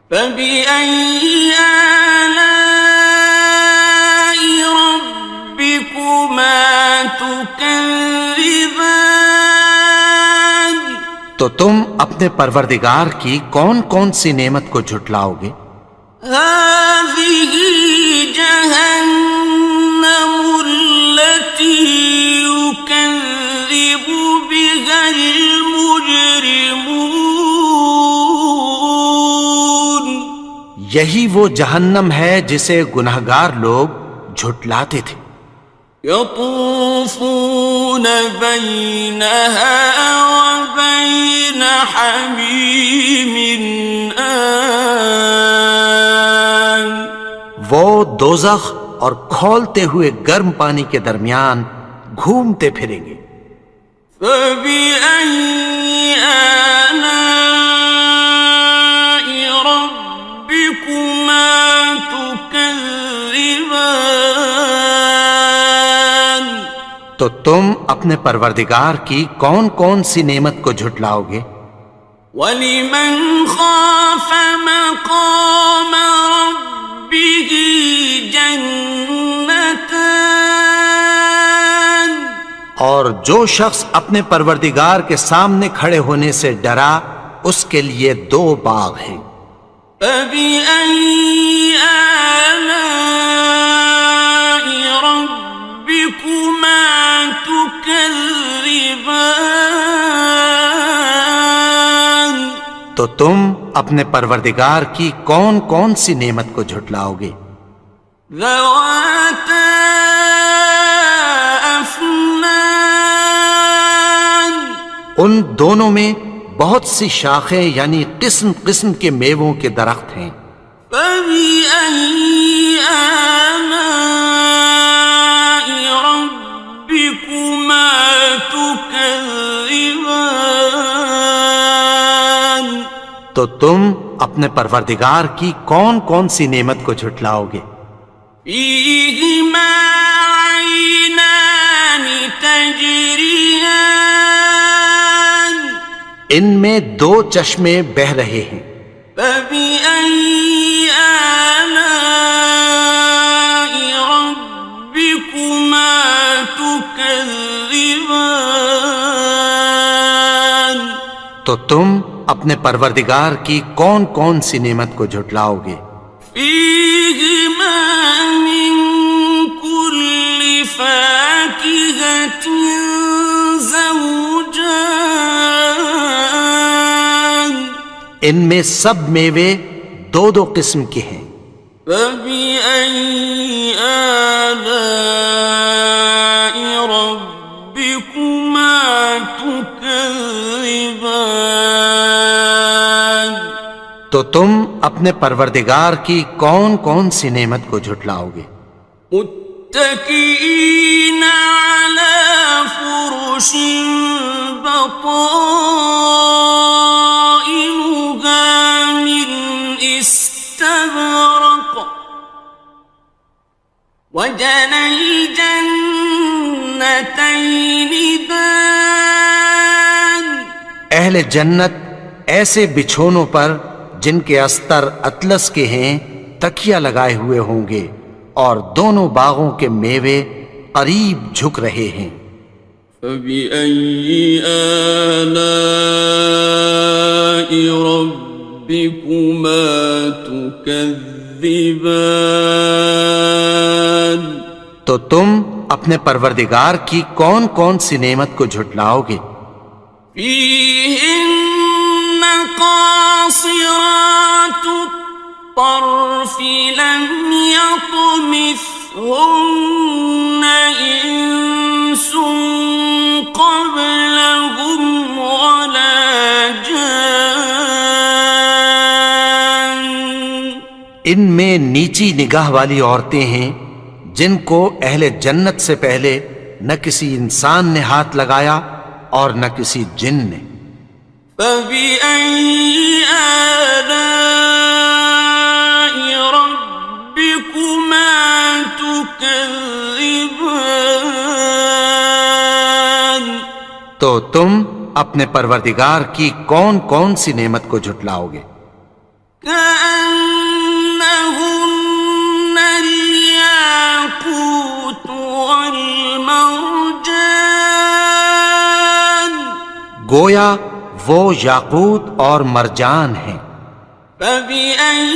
فَبِأَيِّ آلَاءِ رَبِّكُمَا تُكَذِّبَانِ؟ تو تم اپنے پروردگار کی کون کون سی نعمت کو جھٹلاؤ گے؟ هَٰذِهِ جَهَنَّمُ الَّتِي يُكَذِّبُ بِهَا الْمُجْرِمُونَ۔ یہی وہ جہنم ہے جسے گناہگار لوگ جھٹلاتے تھے۔ يَطُوفُونَ بَيْنَهَا وَبَيْنَ حَمِيمٍ آنٍ۔ وہ دوزخ اور کھولتے ہوئے گرم پانی کے درمیان گھومتے پھریں گے۔ فَبِأَيِّ آلَاءِ تو تم اپنے پروردگار کی کون کون سی نعمت کو جھٹلاؤ گے؟ وَلِمَنْ خَافَ مَقَامَ رَبِّهِ جَنَّتَانِ اور جو شخص اپنے پروردگار کے سامنے کھڑے ہونے سے ڈرا اس کے لیے 2 باغ ہیں۔ فَبِأَيِّ آلَاءِ رَبِّكُمَا تُكَذِّبَانِ تو تم اپنے پروردگار کی کون کون سی نعمت کو جھٹلاؤ گے؟ ذَوَاتَا أَفْنَانٍ ان دونوں میں بہت سی شاخیں یعنی قسم قسم کے میووں کے درخت ہیں۔ فَبِأَيِّ آلَاءِ رَبِّكُمَا تُكَذِّبَانِ تو تم اپنے پروردگار کی کون کون سی نعمت کو جھٹلاؤ گے؟ فِيهِمَا عَيْنَانِ تَجْرِيَانِ ان میں 2 چشمے بہہ رہے ہیں۔ فَبِأَيِّ آلَاءِ رَبِّكُمَا تُكَذِّبَانِ تو تم اپنے پروردگار کی کون کون سی نعمت کو جھٹلاؤ گے؟ فِيهِمَا مِن كُلِّ فَاكِهَةٍ زَوْجَانِ ان میں سب میوے 2 قسم کے ہیں۔ فَبِأَيِّ آلَاءِ رَبِّكُمَا تُكَذِّبَانِ تو تم اپنے پروردگار کی کون کون سی نعمت کو جھٹلاؤ گے؟ متكئين على فرش بطائنها من استبرق وجنى الجنتين دان اہل جنت ایسے بچھونوں پر جن کے استر اطلس کے ہیں تکیہ لگائے ہوئے ہوں گے اور دونوں باغوں کے میوے قریب جھک رہے ہیں۔ فَبِأَيِّ آلَاءِ رَبِّكُمَا تُكَذِّبَانِ تو تم اپنے پروردگار کی کون کون سی نعمت کو جھٹلاؤ گے؟ فِيهِنَّ قَاصِرَاتُ الطَّرْفِ لَمْ يَطْمِثْهُنَّ إِنسٌ قَبْلَهُمْ وَلَا جَانٌّ ان میں نیچی نگاہ والی عورتیں ہیں جن کو اہل جنت سے پہلے نہ کسی انسان نے ہاتھ لگایا اور نہ کسی جن نے۔ فَبِأَيِّ آلَاءِ رَبِّكُمَا تُكَذِّبَانِ تو تم اپنے پروردگار کی کون کون سی نعمت کو جھٹلاؤ گے؟ كَأَنَّهُنَّ الْيَاقُوتُ وَالْمَرْجَانُ گویا وہ یاقوت اور مرجان ہیں۔ فَبِأَيِّ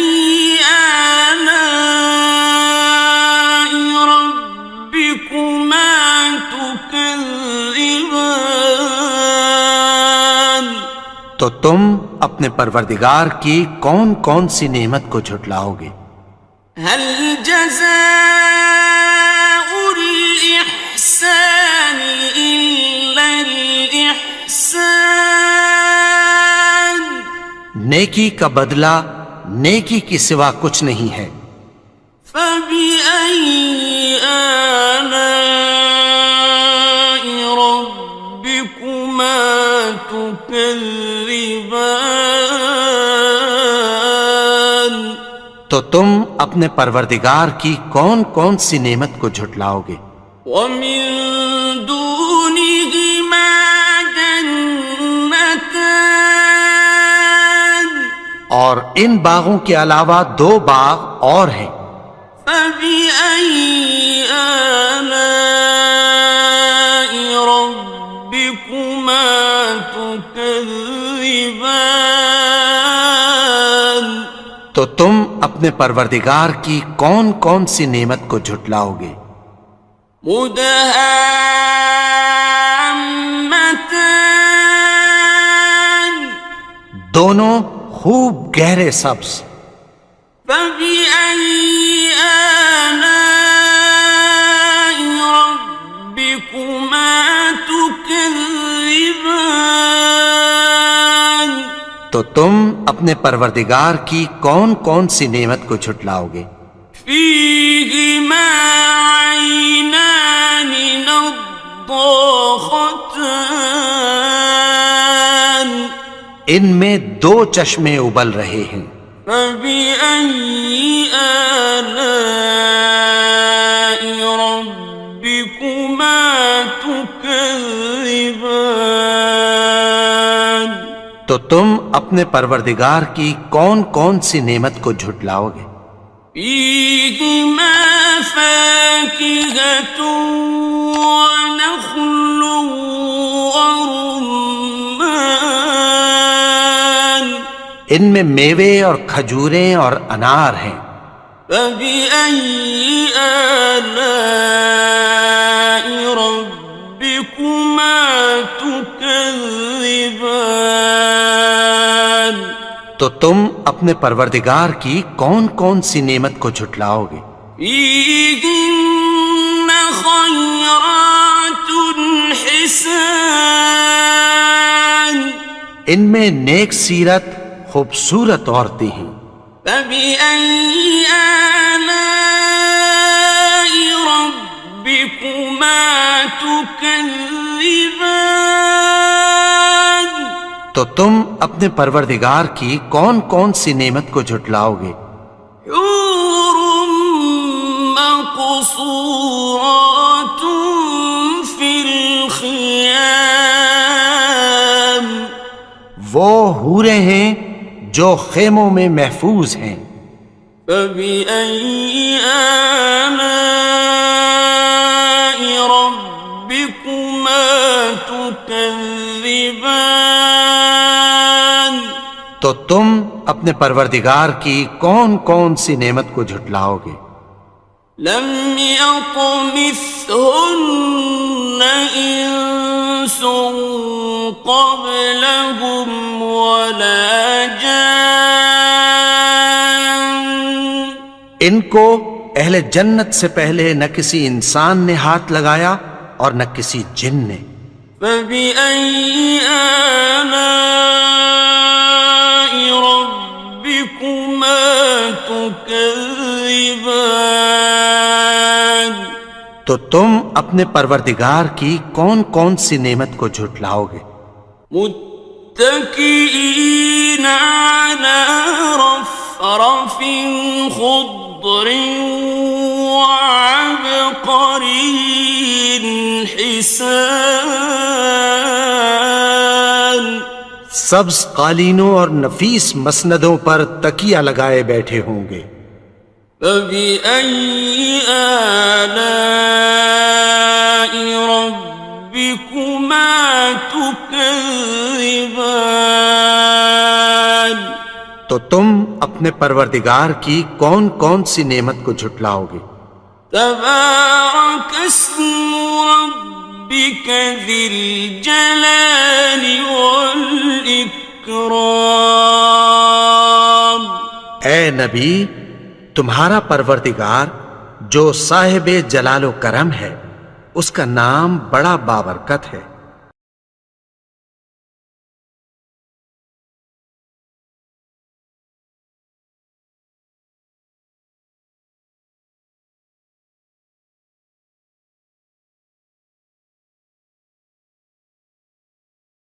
آلَاءِ رَبِّكُمَا تُكَذِّبَانِ تو تم اپنے پروردگار کی کون کون سی نعمت کو جھٹلاؤ گے؟ هَلْ جَزَاءُ الْإِحْسَانِ إِلَّا الْإِحْسَانُ نیکی کا بدلہ نیکی کی سوا کچھ نہیں ہے۔ فَبِأَيِّ آلَاءِ رَبِّكُمَا تُكَذِّبَانِ تو تم اپنے پروردگار کی کون کون سی نعمت کو جھٹلاؤ گے؟ وَمِن دُونِ اور ان باغوں کے علاوہ 2 باغ اور ہیں. فبأي آلاء ربكما تكذبان تو تم اپنے پروردگار کی کون کون سی نعمت کو جھٹلاؤ گے؟ مدهامتان دونوں خوب گہرے سبز. فبأي آلاء ربكما تكذبان تو تم اپنے پروردگار کی کون کون سی نعمت کو جھٹلاؤ گے؟ فيهما عينان نضاختان ان میں 2 چشمے ابل رہے ہیں. فبأي آلاء ربكما تكذبان تو تم اپنے پروردگار کی کون کون سی نعمت کو جھٹلاؤ گے؟ فيهما فاكهة ونخل ورمان ان میں میوے اور کھجوریں اور انار ہیں. فبأي آلاء ربكما تكذبان تو تم اپنے پروردگار کی کون کون سی نعمت کو جھٹلاؤ گے؟ فيهن خيرات حسان ان میں نیک سیرت خوبصورت عورتیں ہیں. فبأي آلاء ربكما تكذبان تو تم اپنے پروردگار کی کون کون سی نعمت کو جھٹلاؤ گے؟ حور مقصورات في الخيام وہ حوریں ہیں جو خیموں میں محفوظ ہیں. فبأي آلاء ربكما تكذبان تو تم اپنے پروردگار کی کون کون سی نعمت کو جھٹلاؤ گے؟ لم يطمثهن إنس قبلهم ولا جان ان کو اہل جنت سے پہلے نہ کسی انسان نے ہاتھ لگایا اور نہ کسی جن نے. فبأي آلاء ربكما تكذبان تو تم اپنے پروردگار کی کون کون سی نعمت کو جھٹلاؤ گے؟ متكئين على رفرف خضر وعبقري حسان سبز قالینوں اور نفیس مسندوں پر تکیہ لگائے بیٹھے ہوں گے. فبأي آلاء ربكما تكذبان تو تم اپنے پروردگار کی کون کون سی نعمت کو جھٹلاؤ گے؟ تبارك اسم ربك ذي الجلال والإكرام اے نبی، تمہارا پروردگار جو صاحب جلال و کرم ہے، اس کا نام بڑا بابرکت ہے.